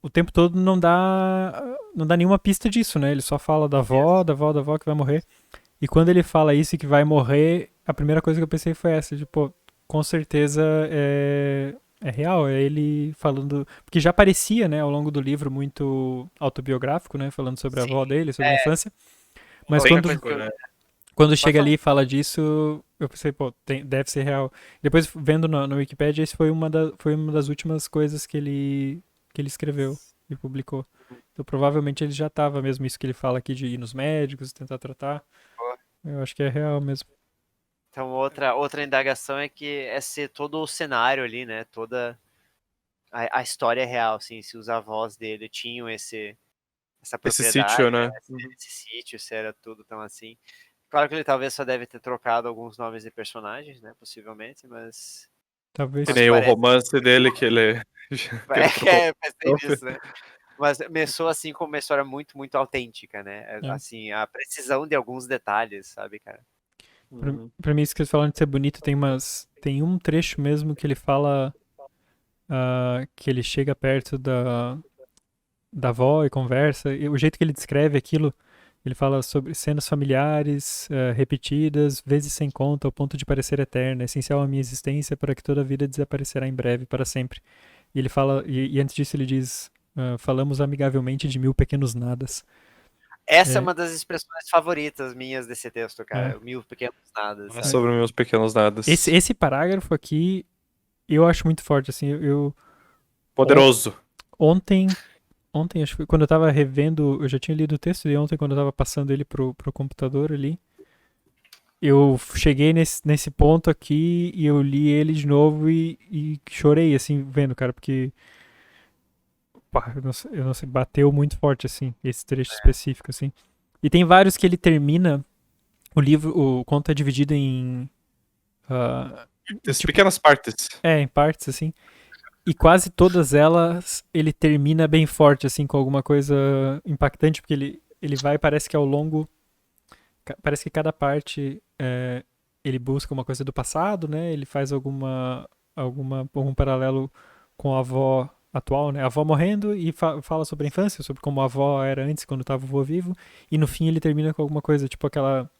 o tempo todo não dá nenhuma pista disso, né? Ele só fala da avó que vai morrer. E quando ele fala isso e que vai morrer, a primeira coisa que eu pensei foi essa, tipo, com certeza é real, é ele falando, porque já parecia, né, ao longo do livro muito autobiográfico, né, falando sobre a avó dele, sobre a infância. Mas quando chega ali e fala disso, eu pensei, deve ser real. Depois, vendo no Wikipedia, esse foi uma das últimas coisas que ele escreveu e publicou. Então, provavelmente ele já estava mesmo isso que ele fala aqui de ir nos médicos, tentar tratar. Eu acho que é real mesmo. Então, outra indagação é que é ser todo o cenário ali, né? Toda a história real, assim, se os avós dele tinham essa Esse propriedade, sítio, né? né? Esse sítio, se era tudo tão assim. Claro que ele talvez só deve ter trocado alguns nomes de personagens, né? Possivelmente, mas Talvez. Que mas nem o parece. romance dele que ele, que ele trocou. Pensei nisso, né? Mas começou assim como uma história muito, muito autêntica, né? É. Assim, a precisão de alguns detalhes, sabe, cara? Pra mim, isso que eles falam de ser bonito, tem um trecho mesmo que ele fala que ele chega perto da avó e conversa, e o jeito que ele descreve aquilo, ele fala sobre cenas familiares, repetidas, vezes sem conta, ao ponto de parecer eterna, essencial à minha existência, para que toda a vida desaparecerá em breve, para sempre. E ele fala, e antes disso ele diz, falamos amigavelmente de 1000 pequenos nadas. Essa é É, uma das expressões favoritas minhas desse texto, é. cara. 1000 pequenos nadas, É sabe? sobre meus pequenos nadas. Esse parágrafo aqui, eu acho muito forte, assim, Poderoso. ontem, acho que foi quando eu tava revendo, eu já tinha lido o texto de ontem, quando eu tava passando ele pro computador ali, eu cheguei nesse ponto aqui e eu li ele de novo e chorei, assim, vendo, cara, porque pá, eu não sei, bateu muito forte, assim, esse trecho específico, assim. E tem vários que ele termina, o conto é dividido em... Essas tipo, pequenas partes. em partes, assim. E quase todas elas ele termina bem forte, assim, com alguma coisa impactante, porque ele vai, parece que ao longo. Parece que cada parte ele busca uma coisa do passado, né? Ele faz algum paralelo com a avó atual, né? A avó morrendo e fala sobre a infância, sobre como a avó era antes, quando estava o avô vivo. E no fim ele termina com alguma coisa, tipo aquela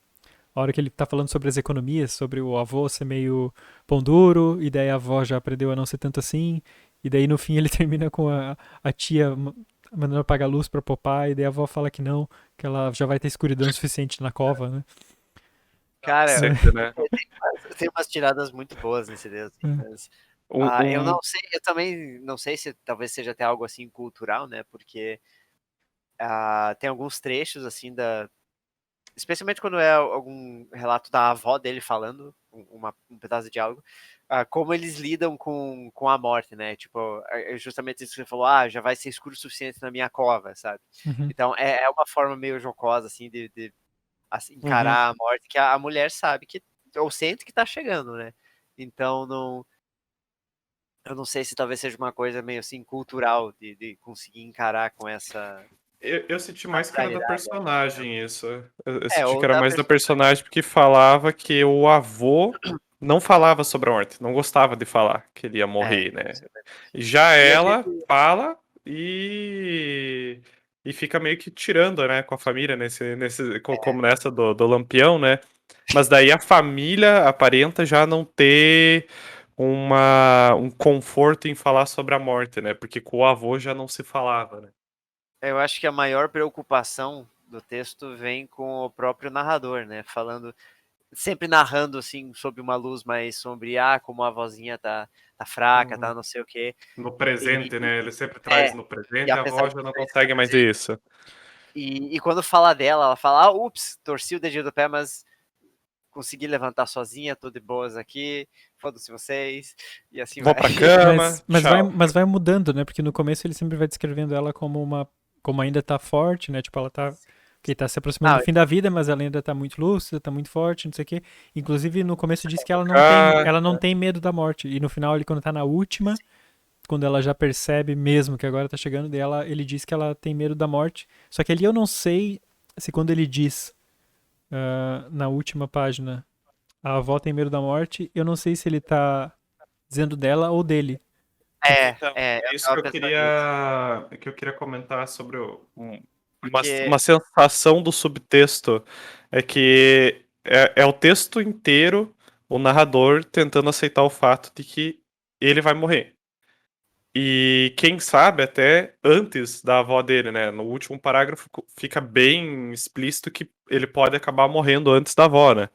a hora que ele tá falando sobre as economias, sobre o avô ser meio pão duro, e daí a avó já aprendeu a não ser tanto assim, e daí no fim ele termina com a tia mandando apagar a luz pra Popeye, e daí a avó fala que não, que ela já vai ter escuridão suficiente na cova, né? Cara, Sempre, né? tem umas tiradas muito boas nesse texto, assim, mas eu Um, não sei, eu também não sei se talvez seja até algo assim cultural, né? Porque tem alguns trechos assim especialmente quando é algum relato da avó dele falando, um pedaço de diálogo, como eles lidam com a morte, né? Tipo, é justamente isso que você falou, já vai ser escuro o suficiente na minha cova, sabe? Uhum. Então é uma forma meio jocosa, assim, de assim, Uhum. encarar a morte, que a mulher sabe que, ou sente que tá chegando, né? Então eu não sei se talvez seja uma coisa meio assim cultural de conseguir encarar com essa eu senti mais que era da naturalidade. personagem isso. Eu senti que Ou era da mais da pessoa. personagem porque falava que o avô não falava sobre a morte, não gostava de falar que ele ia morrer, né? Isso é verdade. E já E a ela gente, fala e fica meio que tirando, né, com a família, como nessa do Lampião, né? Mas daí a família aparenta já não ter um conforto em falar sobre a morte, né? Porque com o avô já não se falava, né? eu acho que a maior preocupação do texto vem com o próprio narrador, né? Falando, sempre narrando assim sobre uma luz mais sombria, como a vozinha tá fraca, tá não sei o quê. No E, presente, né? Ele sempre é, traz no e presente e a apesar avó de já não ser consegue mais presente, isso. e quando fala dela, ela fala, ups, torci o dedinho do pé, mas consegui levantar sozinha, tô de boas aqui, foda-se vocês, e assim Vou vai. pra cama, tchau. Mas vai mudando, né? Porque no começo ele sempre vai descrevendo ela como ainda tá forte, né? Tipo, ela tá que tá se aproximando Não, do fim da vida, mas ela ainda tá muito lúcida, tá muito forte, não sei o quê. Inclusive, no começo diz que Ah, ela não tem medo da morte. E no final, ele, quando tá na última, quando ela já percebe mesmo que agora tá chegando dela, ele diz que ela tem medo da morte. Só que ali eu não sei se quando ele diz na última página a avó tem medo da morte, eu não sei se ele tá dizendo dela ou dele. então, eu isso tava pensando nisso, que eu queria comentar sobre porque uma sensação do subtexto. É que é o texto inteiro, o narrador tentando aceitar o fato de que ele vai morrer. E quem sabe até antes da avó dele, né? No último parágrafo fica bem explícito que ele pode acabar morrendo antes da avó, né?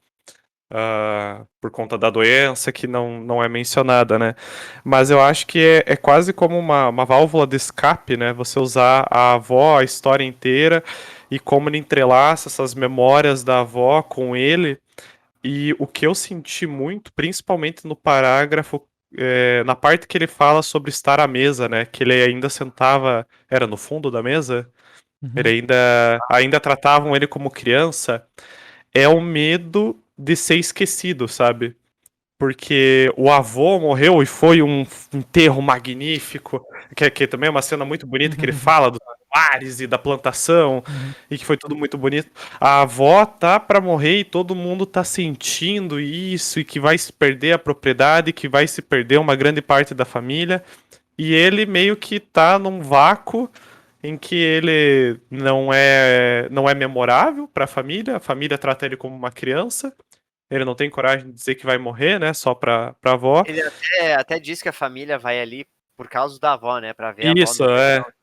Por conta da doença que não é mencionada, né? Mas eu acho que é quase como uma válvula de escape, né? Você usar a avó, a história inteira, e como ele entrelaça essas memórias da avó com ele, E o que eu senti muito, principalmente no parágrafo, na parte que ele fala sobre estar à mesa, né? Que ele ainda sentava, era no fundo da mesa, ele ainda tratavam ele como criança, é o medo de ser esquecido, sabe? Porque o avô morreu e foi um enterro magnífico, que também é uma cena muito bonita, que ele fala dos mares e da plantação, e que foi tudo muito bonito. A avó tá pra morrer e todo mundo tá sentindo isso, e que vai se perder a propriedade, que vai se perder uma grande parte da família, e ele meio que tá num vácuo em que ele não é memorável para a família trata ele como uma criança, ele não tem coragem de dizer que vai morrer, né? Só pra avó. Ele até diz que a família vai ali por causa da avó, né? Pra ver a avó Isso, no é. velório.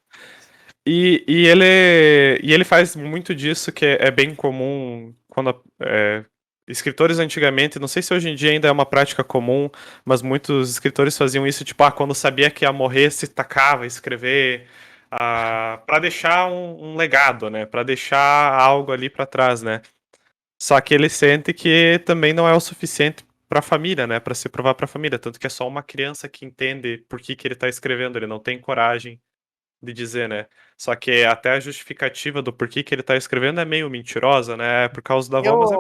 E ele faz muito disso que é bem comum quando escritores antigamente, não sei se hoje em dia ainda é uma prática comum, mas muitos escritores faziam isso, tipo, quando sabia que ia morrer, se tacava a escrever para deixar um legado, né? Para deixar algo ali para trás, né? Só que ele sente que também não é o suficiente para a família, né? Para se provar para a família, tanto que é só uma criança que entende por que ele tá escrevendo, ele não tem coragem de dizer, né? Só que até a justificativa do porquê que ele tá escrevendo é meio mentirosa, né? É por causa da avó, mas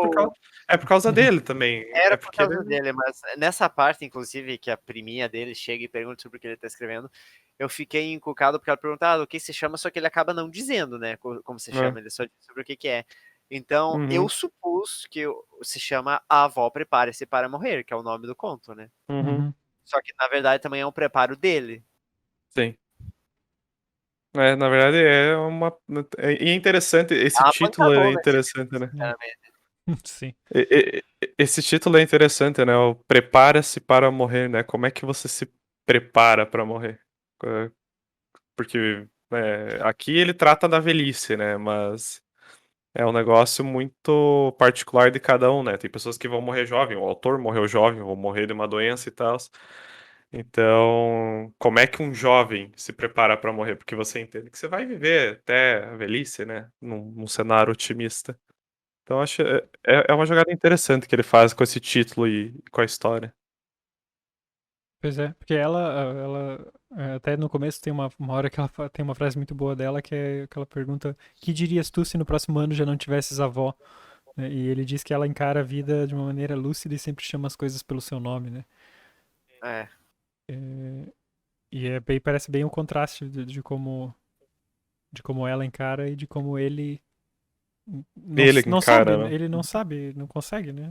é por causa dele também. Era É por porque ele. causa dele, mas nessa parte, inclusive, que a priminha dele chega e pergunta sobre o que ele tá escrevendo, eu fiquei encucado porque ela pergunta o que se chama, só que ele acaba não dizendo, né, como se chama, ele só diz sobre o que é. Então, eu Uhum, supus que se chama A Avó Prepare-se para Morrer, que é o nome do conto, né? uhum, Só que, na verdade, também é um preparo dele. sim. Na verdade é uma. E é interessante, É esse uma título é pancadona esse livro, interessante, né? sinceramente. Sim. Esse título é interessante, né? O Prepara-se para morrer, né? Como é que você se prepara para morrer? Porque aqui ele trata da velhice, né? Mas é um negócio muito particular de cada um, né? Tem pessoas que vão morrer jovem, o autor morreu jovem, vão morrer de uma doença e tal. Então, como é que um jovem se prepara para morrer? Porque você entende que você vai viver até a velhice, né? Num cenário otimista. Então, acho é uma jogada interessante que ele faz com esse título e com a história. Pois é, porque ela até no começo tem uma hora que ela tem uma frase muito boa dela que é que ela pergunta: que dirias tu se no próximo ano já não tivesses avó? Né? E ele diz que ela encara a vida de uma maneira lúcida e sempre chama as coisas pelo seu nome, né? É. E parece bem um contraste de como ela encara e de como ele Ele não sabe, encara, né? né? Ele não sabe, não consegue, né?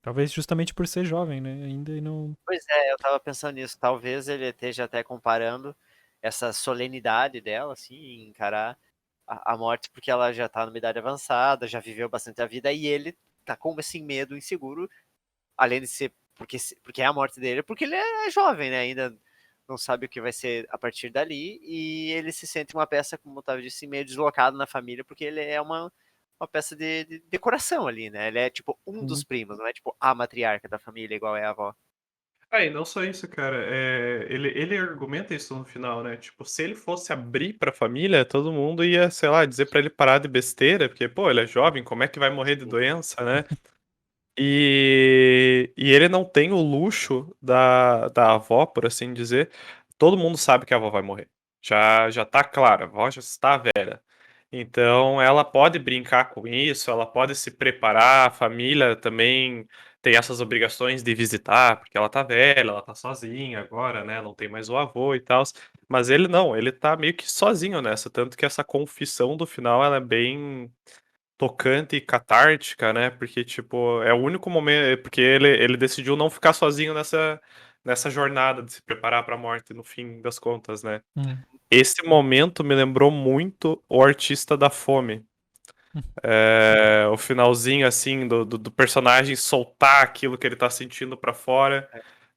Talvez justamente por ser jovem, né? Ainda e não. Pois é, eu tava pensando nisso. Talvez ele esteja até comparando essa solenidade dela, assim, em encarar a morte, porque ela já tá numa idade avançada, já viveu bastante a vida, e ele tá com esse medo inseguro, além de ser porque é a morte dele, porque ele é jovem, né? Ainda não sabe o que vai ser a partir dali, e ele se sente uma peça, como o Otávio disse, meio deslocado na família, porque ele é uma peça de decoração ali, né? Ele é tipo um dos primos, não é tipo a matriarca da família, igual é a avó. E não só isso, cara. Ele argumenta isso no final, né? Tipo, se ele fosse abrir pra família, todo mundo ia, sei lá, dizer pra ele parar de besteira, porque, pô, ele é jovem, como é que vai morrer de doença, né? E ele não tem o luxo da avó, por assim dizer. Todo mundo sabe que a avó vai morrer. Já tá claro, a avó já está velha. Então ela pode brincar com isso, ela pode se preparar, a família também tem essas obrigações de visitar, porque ela tá velha, ela tá sozinha agora, né? Não tem mais o avô e tal. Mas ele não, ele tá meio que sozinho nessa, tanto que essa confissão do final ela é bem tocante e catártica, né? Porque, tipo, é o único momento. Porque ele decidiu não ficar sozinho nessa jornada de se preparar pra morte, no fim das contas, né? Esse momento me lembrou muito o Artista da Fome. O finalzinho, assim, do personagem soltar aquilo que ele tá sentindo pra fora.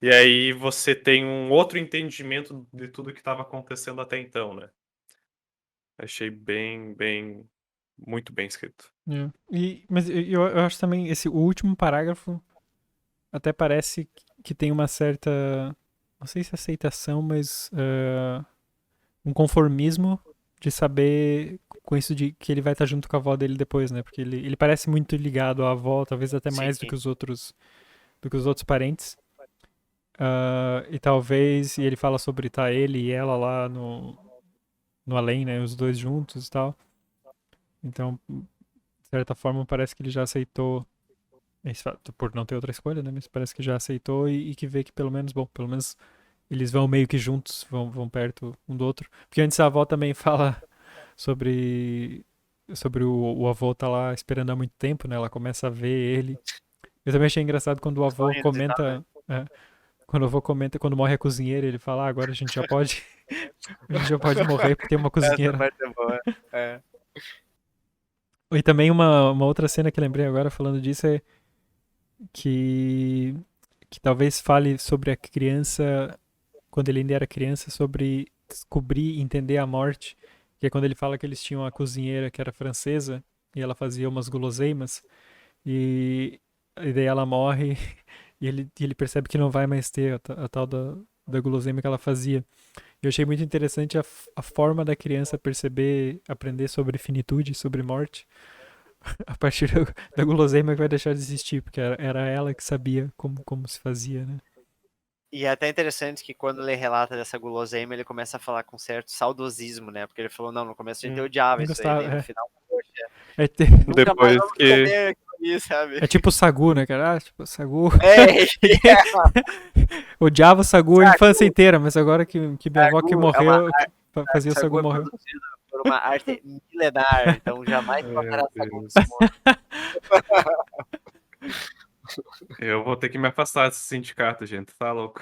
E aí você tem um outro entendimento de tudo que estava acontecendo até então, né? Achei muito bem escrito. Mas eu acho também o último parágrafo até parece que tem uma certa, não sei se aceitação, mas um conformismo de saber com isso de que ele vai estar junto com a avó dele depois, né? Porque ele parece muito ligado à avó, talvez até mais do que os outros parentes. E talvez, e ele fala sobre tá ele e ela lá no além, né? Os dois juntos e tal. Então, de certa forma, parece que ele já aceitou, por não ter outra escolha, né? Mas parece que já aceitou e que vê que pelo menos eles vão meio que juntos, vão perto um do outro. Porque antes a avó também fala sobre o avô tá lá esperando há muito tempo, né? Ela começa a ver ele. Eu também achei engraçado quando o avô comenta... quando o avô comenta, quando morre a cozinheira, ele fala, agora a gente já pode morrer porque tem uma cozinheira. Essa parte é boa. E também uma outra cena que lembrei agora falando disso é que talvez fale sobre a criança, quando ele ainda era criança, sobre descobrir e entender a morte, que é quando ele fala que eles tinham uma cozinheira que era francesa e ela fazia umas guloseimas e daí ela morre e ele percebe que não vai mais ter a tal da guloseima que ela fazia. Eu achei muito interessante a forma da criança aprender sobre finitude, sobre morte, a partir da guloseima que vai deixar de existir, porque era ela que sabia como se fazia, né? E é até interessante que quando ele relata dessa guloseima, ele começa a falar com certo saudosismo, né? Porque ele falou, não, no começo a gente odiava isso aí, né? No final, poxa, nunca mais vamos comer aquilo ali, sabe? É tipo o sagu, né, cara? Tipo, sagu... É. Odiava o sagu a infância inteira, mas agora que minha avó que morreu, fazia o sagu morrer. Por uma arte milenar, então jamais passará sagu desse mundo. Eu vou ter que me afastar desse sindicato, gente. Tá louco.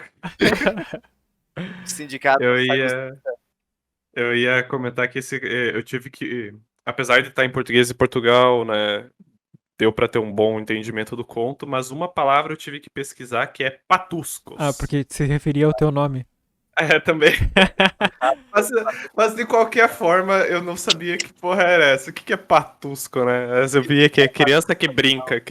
Sindicato. Eu ia comentar que eu tive que, apesar de estar em português de Portugal, né, deu para ter um bom entendimento do conto, mas uma palavra eu tive que pesquisar que é patuscos. Porque se referia ao teu nome. Também. mas de qualquer forma, eu não sabia que porra era essa. O que é patusco, né? Eu via que é criança que brinca.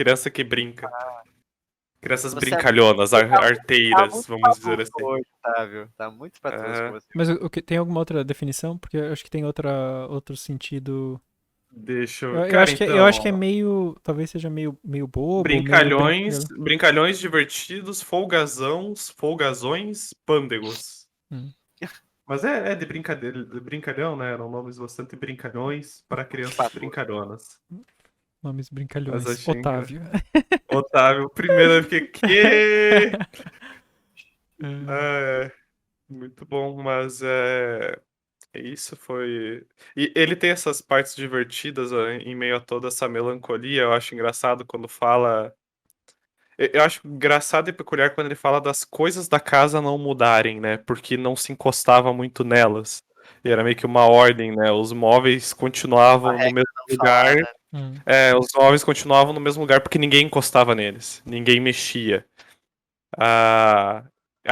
Crianças brincalhonas, arteiras, vamos dizer assim. Hoje, Otávio. Tá muito patusco você. Mas tem alguma outra definição? Porque eu acho que tem outro sentido... Deixa eu... Eu acho que é meio... Talvez seja meio bobo. Brincalhões divertidos, folgazões, pândegos. Mas é de brincalhão, né? Eram nomes bastante brincalhões para crianças brincalhonas. Nomes brincalhões. Otávio. Otávio, primeiro eu fiquei... Que? Muito bom, mas isso foi... E ele tem essas partes divertidas em meio a toda essa melancolia. Eu acho engraçado quando fala... Eu acho engraçado e peculiar quando ele fala das coisas da casa não mudarem, né? Porque não se encostava muito nelas. E era meio que uma ordem, né? Os móveis continuavam no mesmo lugar. Os móveis continuavam no mesmo lugar porque ninguém encostava neles. Ninguém mexia. A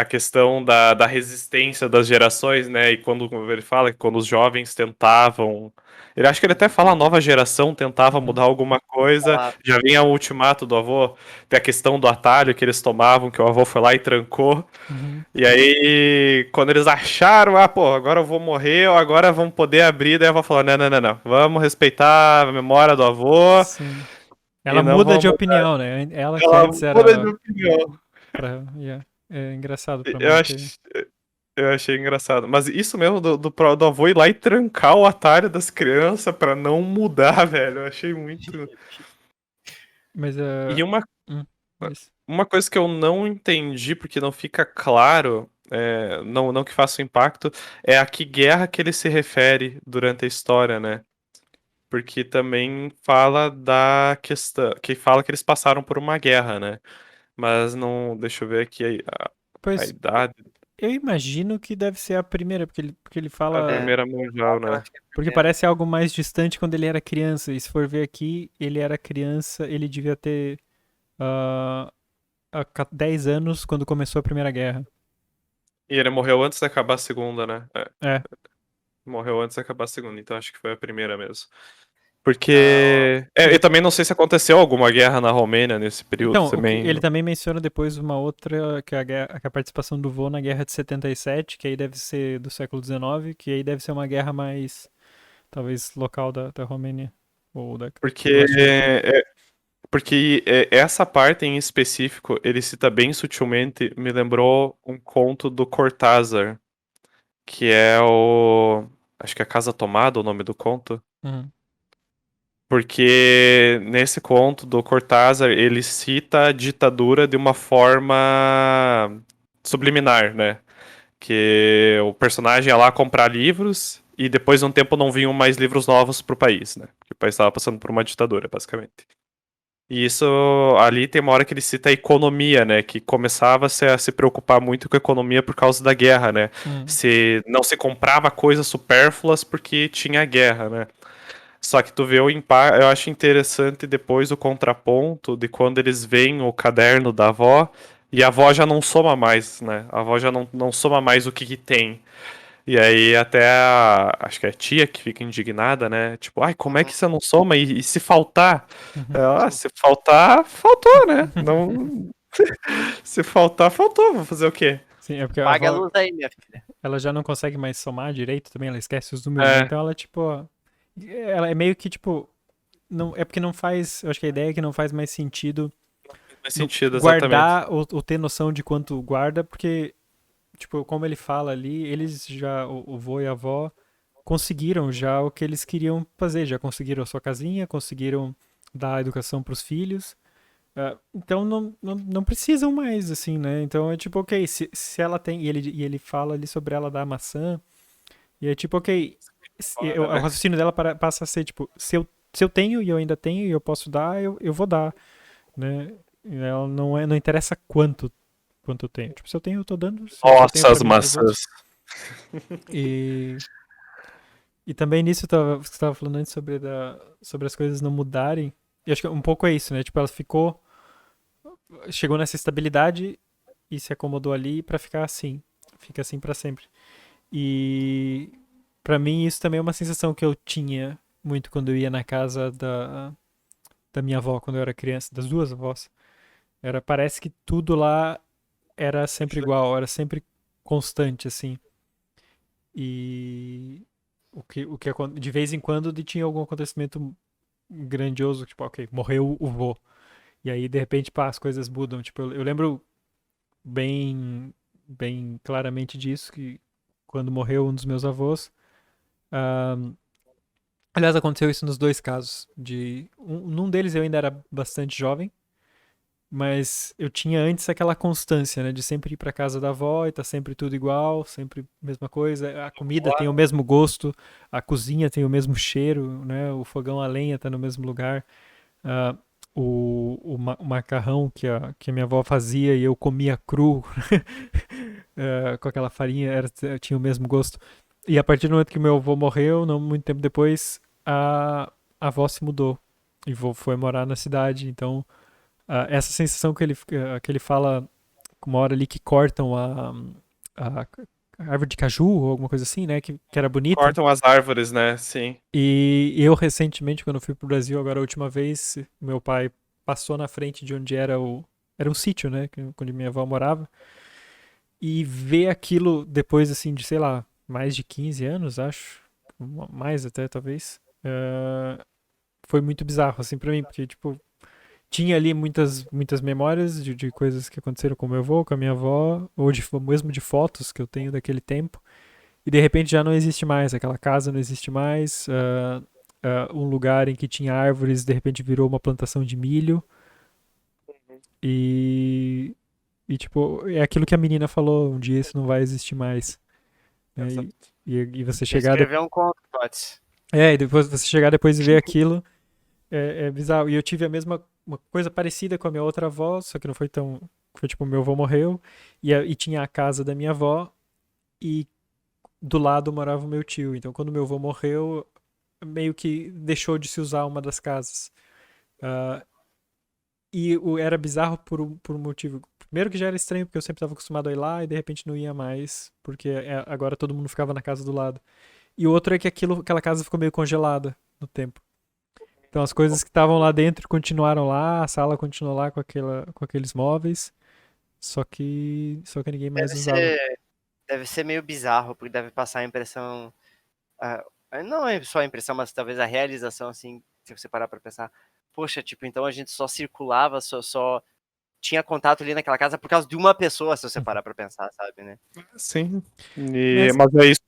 questão da resistência das gerações, né? E quando ele fala que quando os jovens tentavam... Ele acha que ele até fala a nova geração tentava mudar alguma coisa, já vinha o ultimato do avô, tem a questão do atalho que eles tomavam, que o avô foi lá e trancou. E aí, quando eles acharam, agora eu vou morrer, ou agora vamos poder abrir, daí a avó falou, não, vamos respeitar a memória do avô. Sim. Ela muda de opinião, né? Ela que antes era... muda de opinião. É engraçado pra Eu achei engraçado. Mas isso mesmo do avô ir lá e trancar o atalho das crianças pra não mudar, velho. Eu achei muito... Mas, E uma coisa que eu não entendi, porque não fica claro, não que faça impacto, é a que guerra que ele se refere durante a história, né? Porque também fala da questão... Que fala que eles passaram por uma guerra, né? Mas não... Deixa eu ver aqui a idade... Eu imagino que deve ser a primeira, porque ele fala... A Primeira Mundial, né? Porque parece algo mais distante quando ele era criança. E se for ver aqui, ele era criança, ele devia ter 10 anos quando começou a Primeira Guerra. E ele morreu antes de acabar a Segunda, né? Morreu antes de acabar a Segunda, então acho que foi a primeira mesmo. Porque... eu também não sei se aconteceu alguma guerra na Romênia nesse período então, também. Ele também menciona depois uma outra, que é a participação do vô na Guerra de 77, que aí deve ser do século XIX, que aí deve ser uma guerra mais talvez local da Romênia. Ou da Porque, Croácia. essa parte em específico, ele cita bem sutilmente, me lembrou um conto do Cortázar, que é o. Acho que é Casa Tomada o nome do conto. Uhum. Porque nesse conto do Cortázar, ele cita a ditadura de uma forma subliminar, né? Que o personagem ia lá comprar livros e depois de um tempo não vinham mais livros novos pro país, né? Porque o país estava passando por uma ditadura, basicamente. E isso ali tem uma hora que ele cita a economia, né? Que começava a se preocupar muito com a economia por causa da guerra, né? Uhum. Se não se comprava coisas supérfluas porque tinha guerra, né? Só que tu vê o impacto, eu acho interessante depois o contraponto de quando eles veem o caderno da avó e a avó já não soma mais, né? A avó já não soma mais o que tem. E aí até acho que é a tia que fica indignada, né? Tipo, ai, como é Uhum. que você não soma? E se faltar? Uhum. Ela, se faltar, faltou, né? Não, se faltar, faltou. Vou fazer o quê? Sim, é porque a Paga a avó, luz aí, minha filha. ela já não consegue mais somar direito também, ela esquece os números, né? É, Então ela, tipo, ela é meio que, tipo, não, é porque não faz, eu acho que a ideia é que não faz mais sentido faz sentido, exatamente. guardar ou ter noção de quanto guarda, porque, tipo, como ele fala ali, eles já, o vô e a avó, conseguiram já o que eles queriam fazer, já conseguiram a sua casinha, conseguiram dar educação para os filhos. Então não precisam mais, assim, né? Então é tipo, ok, se ela tem. E ele fala ali sobre ela dar maçã. E é tipo, ok. O Fora, né? raciocínio dela passa a ser, tipo, se eu tenho e eu ainda tenho e eu posso dar, eu vou dar, né? E ela não interessa quanto eu tenho. Tipo, se eu tenho, eu tô dando. Se eu tenho Nossa, pra as mim e pros maçãs. outros. E, e também nisso, você estava falando antes sobre as coisas não mudarem. E acho que um pouco é isso, né? Tipo, ela chegou nessa estabilidade e se acomodou ali pra ficar assim. Fica assim pra sempre. E pra mim isso também é uma sensação que eu tinha muito quando eu ia na casa da minha avó quando eu era criança, das duas avós. Parece que tudo lá era sempre igual, era sempre constante assim. E de vez em quando tinha algum acontecimento grandioso, tipo, ok, morreu o vô. E aí de repente, pá, as coisas mudam. Tipo, eu lembro bem, bem claramente disso, que quando morreu um dos meus avós, ah, aliás, aconteceu isso nos dois casos. Num deles eu ainda era bastante jovem, mas eu tinha antes aquela constância, né, de sempre ir para casa da avó e tá sempre tudo igual, sempre mesma coisa. A comida tem o mesmo gosto, a cozinha tem o mesmo cheiro, né, o fogão a lenha tá no mesmo lugar. Ah, o macarrão que a minha avó fazia e eu comia cru, com aquela farinha, tinha o mesmo gosto. E a partir do momento que meu avô morreu, não muito tempo depois, a avó se mudou e foi morar na cidade. Então, essa sensação que ele fala, uma hora ali que cortam a árvore de caju ou alguma coisa assim, né, que era bonita. Cortam as árvores, né? Sim. E eu recentemente, quando fui pro Brasil, agora a última vez, meu pai passou na frente de onde era um sítio, né, onde minha avó morava. E ver aquilo depois, assim, de, sei lá, mais de 15 anos, acho, mais até, talvez, foi muito bizarro, assim, pra mim, porque, tipo, tinha ali muitas memórias de coisas que aconteceram com meu avô, com a minha avó, ou mesmo de fotos que eu tenho daquele tempo, e de repente já não existe mais, aquela casa não existe mais, um lugar em que tinha árvores, de repente virou uma plantação de milho, e, tipo, é aquilo que a menina falou, um dia isso não vai existir mais. Né? E, Exato. e você Você chegar escreveu um conto, Tots. e depois você chegar depois e ver aquilo é bizarro. E eu tive uma coisa parecida com a minha outra avó, só que não foi tão. Foi tipo, meu avô morreu e tinha a casa da minha avó e do lado morava o meu tio. Então quando meu avô morreu, meio que deixou de se usar uma das casas. Ah, e era bizarro por um motivo. Primeiro que já era estranho, porque eu sempre estava acostumado a ir lá e de repente não ia mais, porque agora todo mundo ficava na casa do lado. E o outro é que aquela casa ficou meio congelada no tempo. Então as coisas que estavam lá dentro continuaram lá, a sala continuou lá com aqueles móveis, só que ninguém mais Deve usava. ser, deve ser meio bizarro, porque deve passar a impressão. Não é só a impressão, mas talvez a realização, assim, se você parar pra pensar, poxa, tipo, então a gente só circulava, só tinha contato ali naquela casa por causa de uma pessoa, se você parar pra pensar, sabe, né? Sim. Mas, Mas é isso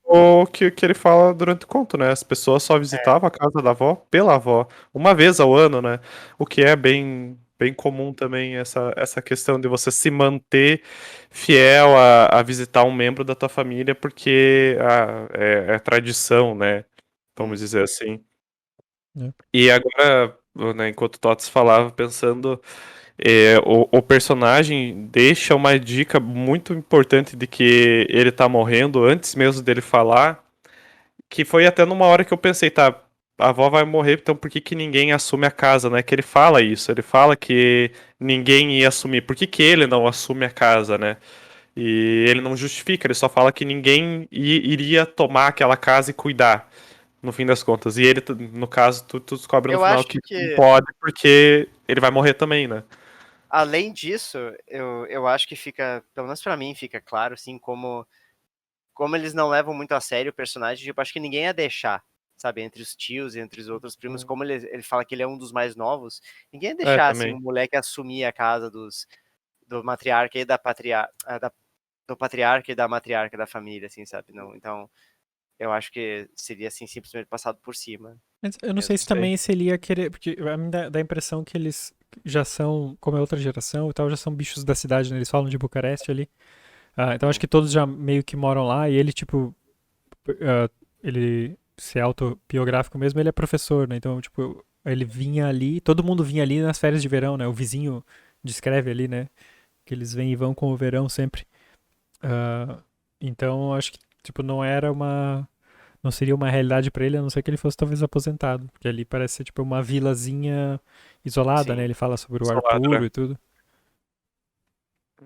que ele fala durante o conto, né? As pessoas só visitavam a casa da avó pela avó, uma vez ao ano, né? O que é bem comum também, essa questão de você se manter fiel a visitar um membro da tua família, porque é tradição, né? Vamos dizer assim. É. E agora, né, enquanto o Tots falava, pensando. O personagem deixa uma dica muito importante de que ele tá morrendo antes mesmo dele falar, que foi até numa hora que eu pensei, tá, a avó vai morrer, então por que que ninguém assume a casa, né? Que ele fala isso, ele fala que ninguém ia assumir, por que que ele não assume a casa, né? E ele não justifica, ele só fala que ninguém iria tomar aquela casa e cuidar, no fim das contas. E ele, no caso, tu descobre no Eu final acho que não que, pode porque ele vai morrer também, né? além disso, eu acho que fica, pelo menos pra mim, fica claro, assim, como eles não levam muito a sério o personagem, tipo, acho que ninguém ia deixar, sabe, entre os tios e entre os outros primos, como ele fala que ele é um dos mais novos, ninguém ia É, deixar, assim, também. um moleque assumir a casa do matriarca e do patriarca e da matriarca da família, assim, sabe, não, então, eu acho que seria, assim, simplesmente passado por cima, mas eu não sei mesmo. se Sei. também se ele ia querer. Porque a mim dá a impressão que eles já são, como é outra geração e tal, já são bichos da cidade, né? Eles falam de Bucareste ali. Então acho que todos já meio que moram lá e ele, tipo, ele ser autobiográfico mesmo, ele é professor, né? Então, tipo, ele vinha ali, todo mundo vinha ali nas férias de verão, né? O vizinho descreve ali, né? Que eles vêm e vão com o verão sempre. Ah, então, acho que, tipo, não seria uma realidade pra ele, a não ser que ele fosse talvez aposentado. Porque ali parece ser, tipo, uma vilazinha isolada, né? Sim. Ele fala sobre o ar Isolado, puro né? e tudo.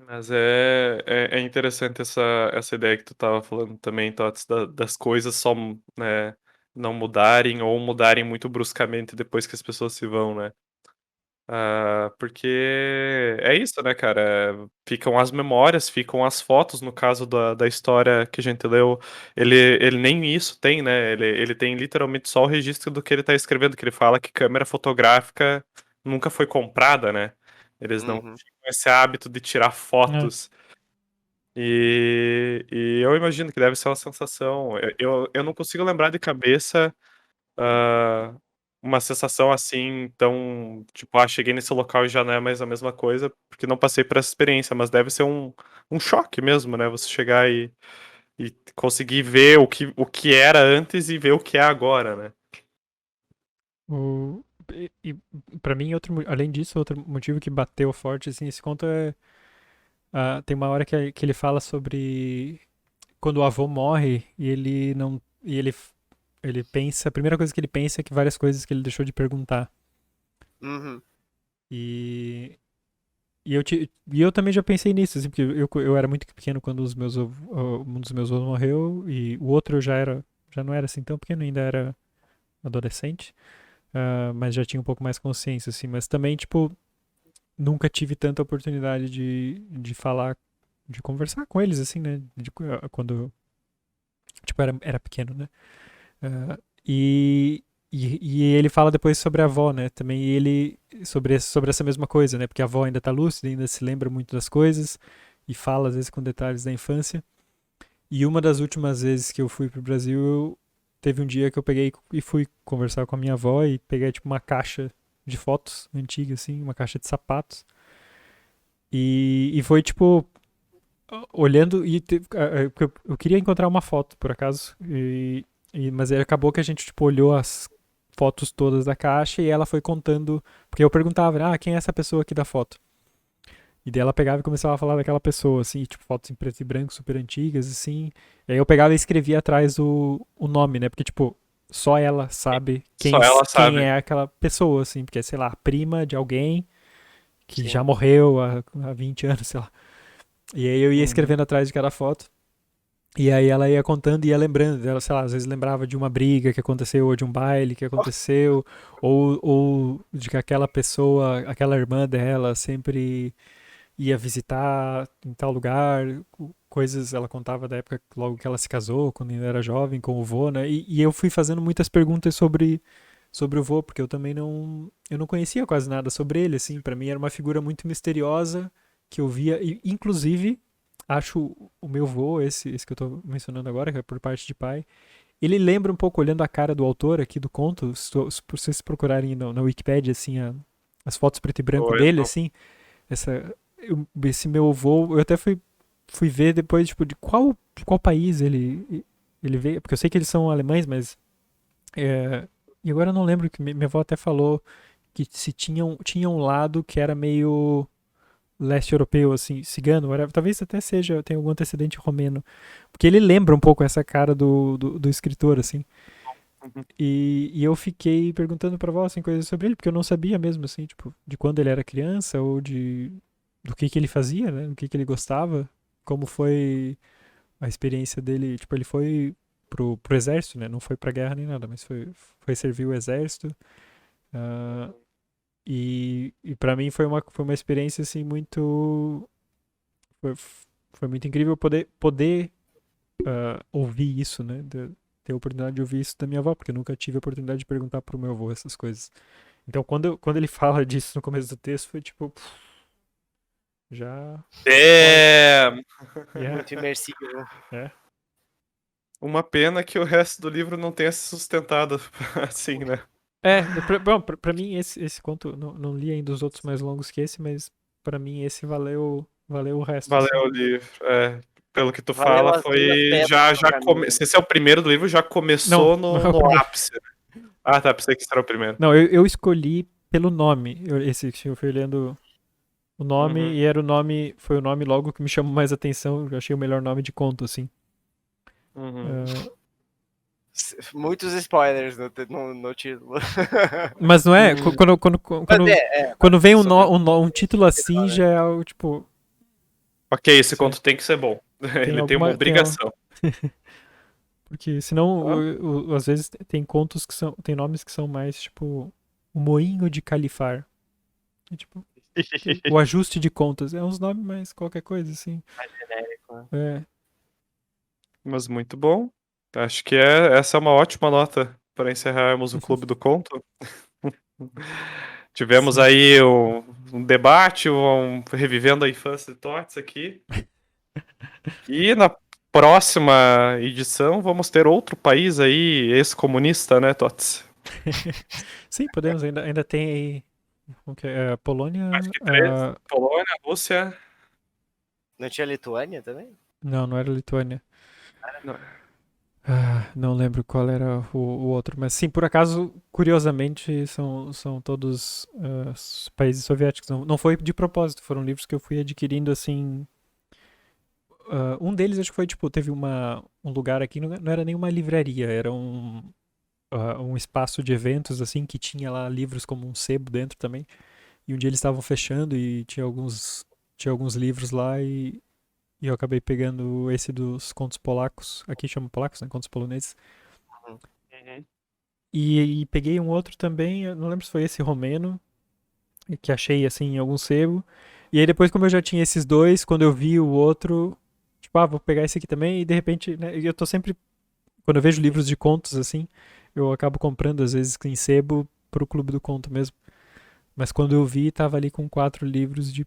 Mas é interessante essa ideia que tu tava falando também, Tots, das coisas só, né, não mudarem ou mudarem muito bruscamente depois que as pessoas se vão, né? Porque é isso, né, cara? Ficam as memórias, ficam as fotos, no caso da história que a gente leu. Ele nem isso tem, né? Ele tem literalmente só o registro do que ele tá escrevendo, que ele fala que câmera fotográfica nunca foi comprada, né? Eles não Uhum. tinham esse hábito de tirar É. fotos. E eu imagino que deve ser uma sensação. Eu não consigo lembrar de cabeça ah, uma sensação assim, tão tipo, cheguei nesse local e já não é mais a mesma coisa, porque não passei por essa experiência, mas deve ser um choque mesmo, né? Você chegar e conseguir ver o que era antes e ver o que é agora, né? O, e para mim, além disso, outro motivo que bateu forte, assim, esse conto é. Tem uma hora que ele fala sobre quando o avô morre e ele não. E ele pensa. A primeira coisa que ele pensa é que várias coisas que ele deixou de perguntar. Uhum. E. E eu também já pensei nisso, assim, porque eu era muito pequeno quando um dos meus avós morreu e o outro já não era assim tão pequeno, ainda era adolescente, mas já tinha um pouco mais consciência, assim, mas também, tipo, nunca tive tanta oportunidade de falar, de conversar com eles, assim, né, quando, tipo, era pequeno, né. Ah, e, e ele fala depois sobre a avó, né? Também ele sobre essa mesma coisa, né? Porque a avó ainda tá lúcida, ainda se lembra muito das coisas e fala às vezes com detalhes da infância. E uma das últimas vezes que eu fui pro Brasil, teve um dia que eu peguei e fui conversar com a minha avó e peguei tipo uma caixa de fotos antiga assim, uma caixa de sapatos. E foi tipo olhando porque eu queria encontrar uma foto por acaso mas aí acabou que a gente tipo olhou as fotos todas da caixa e ela foi contando, porque eu perguntava, quem é essa pessoa aqui da foto? E daí ela pegava e começava a falar daquela pessoa, assim, tipo, fotos em preto e branco super antigas, assim. E aí eu pegava e escrevia atrás o nome, né? Porque, tipo, só ela sabe Só ela quem sabe. é aquela pessoa, assim, porque é, sei lá, a prima de alguém que já Sim. morreu há 20 anos, sei lá. E aí eu ia Uhum. escrevendo atrás de cada foto. E aí ela ia contando e ia lembrando. Ela, sei lá, às vezes lembrava de uma briga que aconteceu, ou de um baile que aconteceu, ou de que aquela pessoa, aquela irmã dela sempre ia visitar em tal lugar, coisas ela contava da época logo que ela se casou, quando ainda era jovem, com o vô, né? E eu fui fazendo muitas perguntas sobre o vô, porque eu também eu não conhecia quase nada sobre ele, assim, para mim era uma figura muito misteriosa que eu via, e, inclusive, acho o meu vô, esse que eu tô mencionando agora, que é por parte de pai, ele lembra um pouco, olhando a cara do autor aqui do conto, se vocês procurarem na Wikipedia, assim, as fotos preto e branco dele, assim, esse meu avô, eu até fui ver depois, tipo, de qual país ele veio, porque eu sei que eles são alemães, mas e agora eu não lembro, que minha avó até falou que se tinha um lado que era meio leste europeu, assim, cigano, talvez até tenha algum antecedente romeno, porque ele lembra um pouco essa cara do escritor, assim. Uhum. E eu fiquei perguntando pra avó, assim, coisas sobre ele, porque eu não sabia mesmo, assim, tipo, de quando ele era criança ou do que ele fazia, né, do que ele gostava, como foi a experiência dele, tipo, ele foi pro exército, né, não foi pra guerra nem nada, mas foi servir o exército, uh, e para mim foi uma experiência, assim, foi, foi muito incrível poder ouvir isso, né, ter a oportunidade de ouvir isso da minha avó, porque eu nunca tive a oportunidade de perguntar pro meu avô essas coisas. Então, quando ele fala disso no começo do texto, foi tipo, já. É. Yeah. Muito imersivo. É. Uma pena que o resto do livro não tenha se sustentado assim, né? Bom, pra mim esse conto, não li ainda os outros mais longos que esse, mas pra mim esse valeu o resto, assim. Valeu o livro. Pelo que tu Valeu fala, as 2 foi. pedras no caminho. Se esse é o primeiro do livro, já Não, começou não é o no primeiro. ápice. Ah, tá. Pensei que esse era o primeiro. Não, eu escolhi pelo nome. Esse que eu fui lendo o nome, Uhum. e era foi o nome logo que me chamou mais atenção. Eu achei o melhor nome de conto, assim. Uhum. Muitos spoilers no título. Mas não é? Quando vem um título assim, já é algo, tipo. Ok, esse conto tem que ser bom. Tem Ele tem uma alguma. obrigação. Porque senão, às vezes, tem contos que são. Tem nomes que são mais, tipo. O Moinho de Califar. E, tipo, o Ajuste de Contas. É uns nomes mais qualquer coisa, assim. Mais genérico, né? É. Mas muito bom. Acho que essa é uma ótima nota para encerrarmos o Clube do Conto. Tivemos Sim. aí um debate, revivendo a infância de Tots aqui. E na próxima edição vamos ter outro país aí, ex-comunista, né, Tots? Sim, podemos. Ainda tem aí. Como que é? Polônia. Acho que 3. Polônia, Rússia. Não tinha Lituânia também? Não era Lituânia. Não. Não lembro qual era o outro, mas sim, por acaso, curiosamente, são todos países soviéticos. Não foi de propósito, foram livros que eu fui adquirindo assim. Um deles acho que foi tipo, teve um lugar aqui, não era nenhuma livraria, era um espaço de eventos assim que tinha lá livros como um sebo dentro também. E um dia eles estavam fechando e tinha alguns livros lá e eu acabei pegando esse dos contos polacos, aqui chama polacos, né? Contos poloneses. Uhum. E peguei um outro também, eu não lembro se foi esse romeno, que achei assim em algum sebo. E aí depois, como eu já tinha esses dois, quando eu vi o outro, tipo, vou pegar esse aqui também, e de repente, né, eu tô sempre, quando eu vejo livros de contos assim, eu acabo comprando às vezes em sebo pro Clube do Conto mesmo. Mas quando eu vi, tava ali com 4 livros de,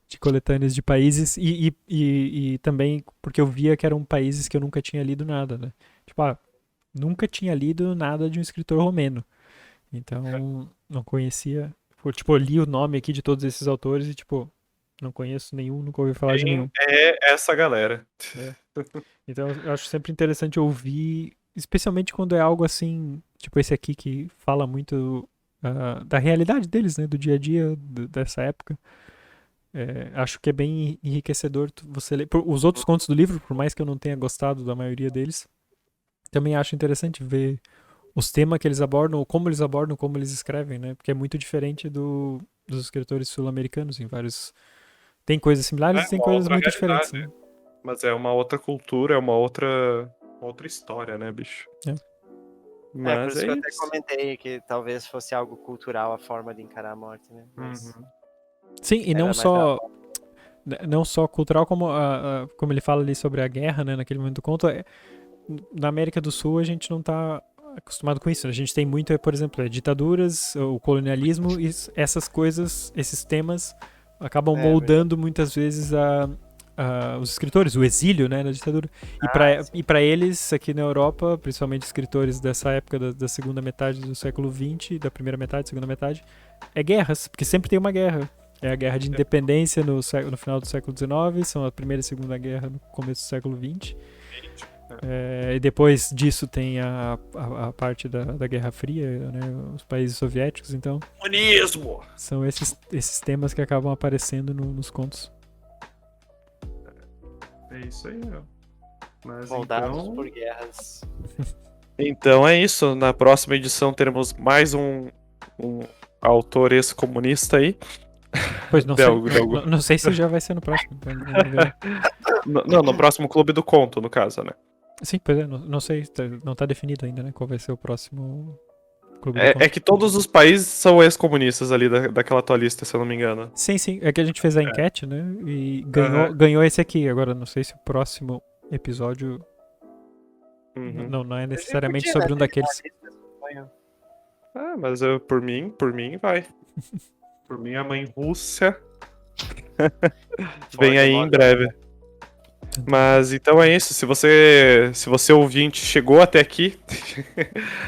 de coletâneas de países e também porque eu via que eram países que eu nunca tinha lido nada, né? Tipo, nunca tinha lido nada de um escritor romeno. Então, não conhecia. Tipo, eu li o nome aqui de todos esses autores e, tipo, não conheço nenhum, nunca ouvi falar de nenhum. É essa galera. É. Então, eu acho sempre interessante ouvir, especialmente quando é algo assim, tipo esse aqui que fala muito da realidade deles, né? Do dia a dia dessa época. Acho que é bem enriquecedor você ler. Os outros contos do livro, por mais que eu não tenha gostado da maioria deles, também acho interessante ver os temas que eles abordam, ou como eles escrevem, né? Porque é muito diferente dos escritores sul-americanos em vários. Tem coisas similares e tem Uma coisas outra muito diferentes, realidade. né? Mas é uma outra cultura, é uma outra história, né, bicho? Por Mas isso é que eu até isso. comentei que talvez fosse algo cultural a forma de encarar a morte, né? Mas Sim, e era mais da não só cultural, como ele fala ali sobre a guerra, né, naquele momento do conto, na América do Sul a gente não tá acostumado com isso. A gente tem muito, por exemplo, ditaduras, o colonialismo, e essas coisas, esses temas acabam moldando muitas vezes os escritores, o exílio, né, da ditadura. E para eles, aqui na Europa, principalmente escritores dessa época da segunda metade do século XX, da primeira metade, segunda metade, é guerras, porque sempre tem uma guerra. É a guerra de independência no final do século XIX, são a primeira e segunda guerra no começo do século XX. E depois disso tem a parte da Guerra Fria, né, os países soviéticos, então... Comunismo! São esses temas que acabam aparecendo nos contos. É isso aí, ó. Mas Moldados então... por guerras. Então é isso. Na próxima edição teremos mais um autor ex-comunista aí. Pois não sei, não sei se já vai ser no próximo. Não, no próximo Clube do Conto, no caso, né? Sim, pois é, não sei, não tá definido ainda, né, qual vai ser o próximo Clube do Conto. É que todos os países são ex-comunistas ali daquela tua lista, se eu não me engano. Sim, é que a gente fez a enquete, né, e ganhou esse aqui. Agora, não sei se o próximo episódio não é necessariamente sobre um daqueles. Mas por mim vai. Por mim, a mãe Rússia vem aí em breve. Mas então é isso. Se você ouvinte chegou até aqui,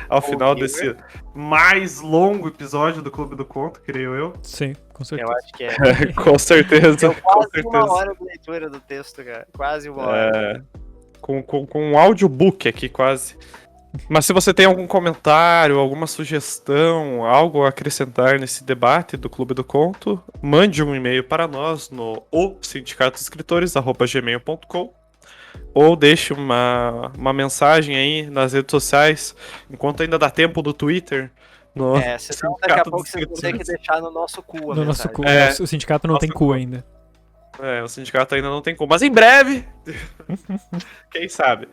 ao final desse mais longo episódio do Clube do Conto, creio eu. Sim, com certeza. Eu acho que é. Com certeza. Deu quase uma hora de leitura do texto, cara. Quase uma hora. Com um audiobook aqui, quase. Mas se você tem algum comentário, alguma sugestão, algo a acrescentar nesse debate do Clube do Conto, mande um e-mail para nós no sindicatoescritores@gmail.com ou deixe uma mensagem aí nas redes sociais, enquanto ainda dá tempo no Twitter. Senão daqui a pouco vocês vão ter que deixar no nosso cu. No nosso cu. O sindicato não tem cu ainda. O sindicato ainda não tem cu. Mas em breve, quem sabe?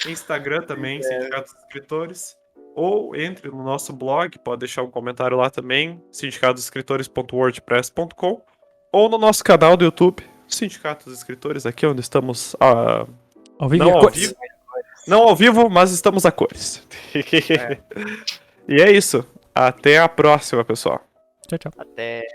Instagram também, Sindicato dos Escritores. Ou entre no nosso blog, pode deixar um comentário lá também, sindicatosescritores.wordpress.com, ou no nosso canal do YouTube, Sindicato dos Escritores, aqui onde estamos ao vivo, não ao vivo, mas estamos a cores. E é isso. Até a próxima, pessoal. Tchau. Até.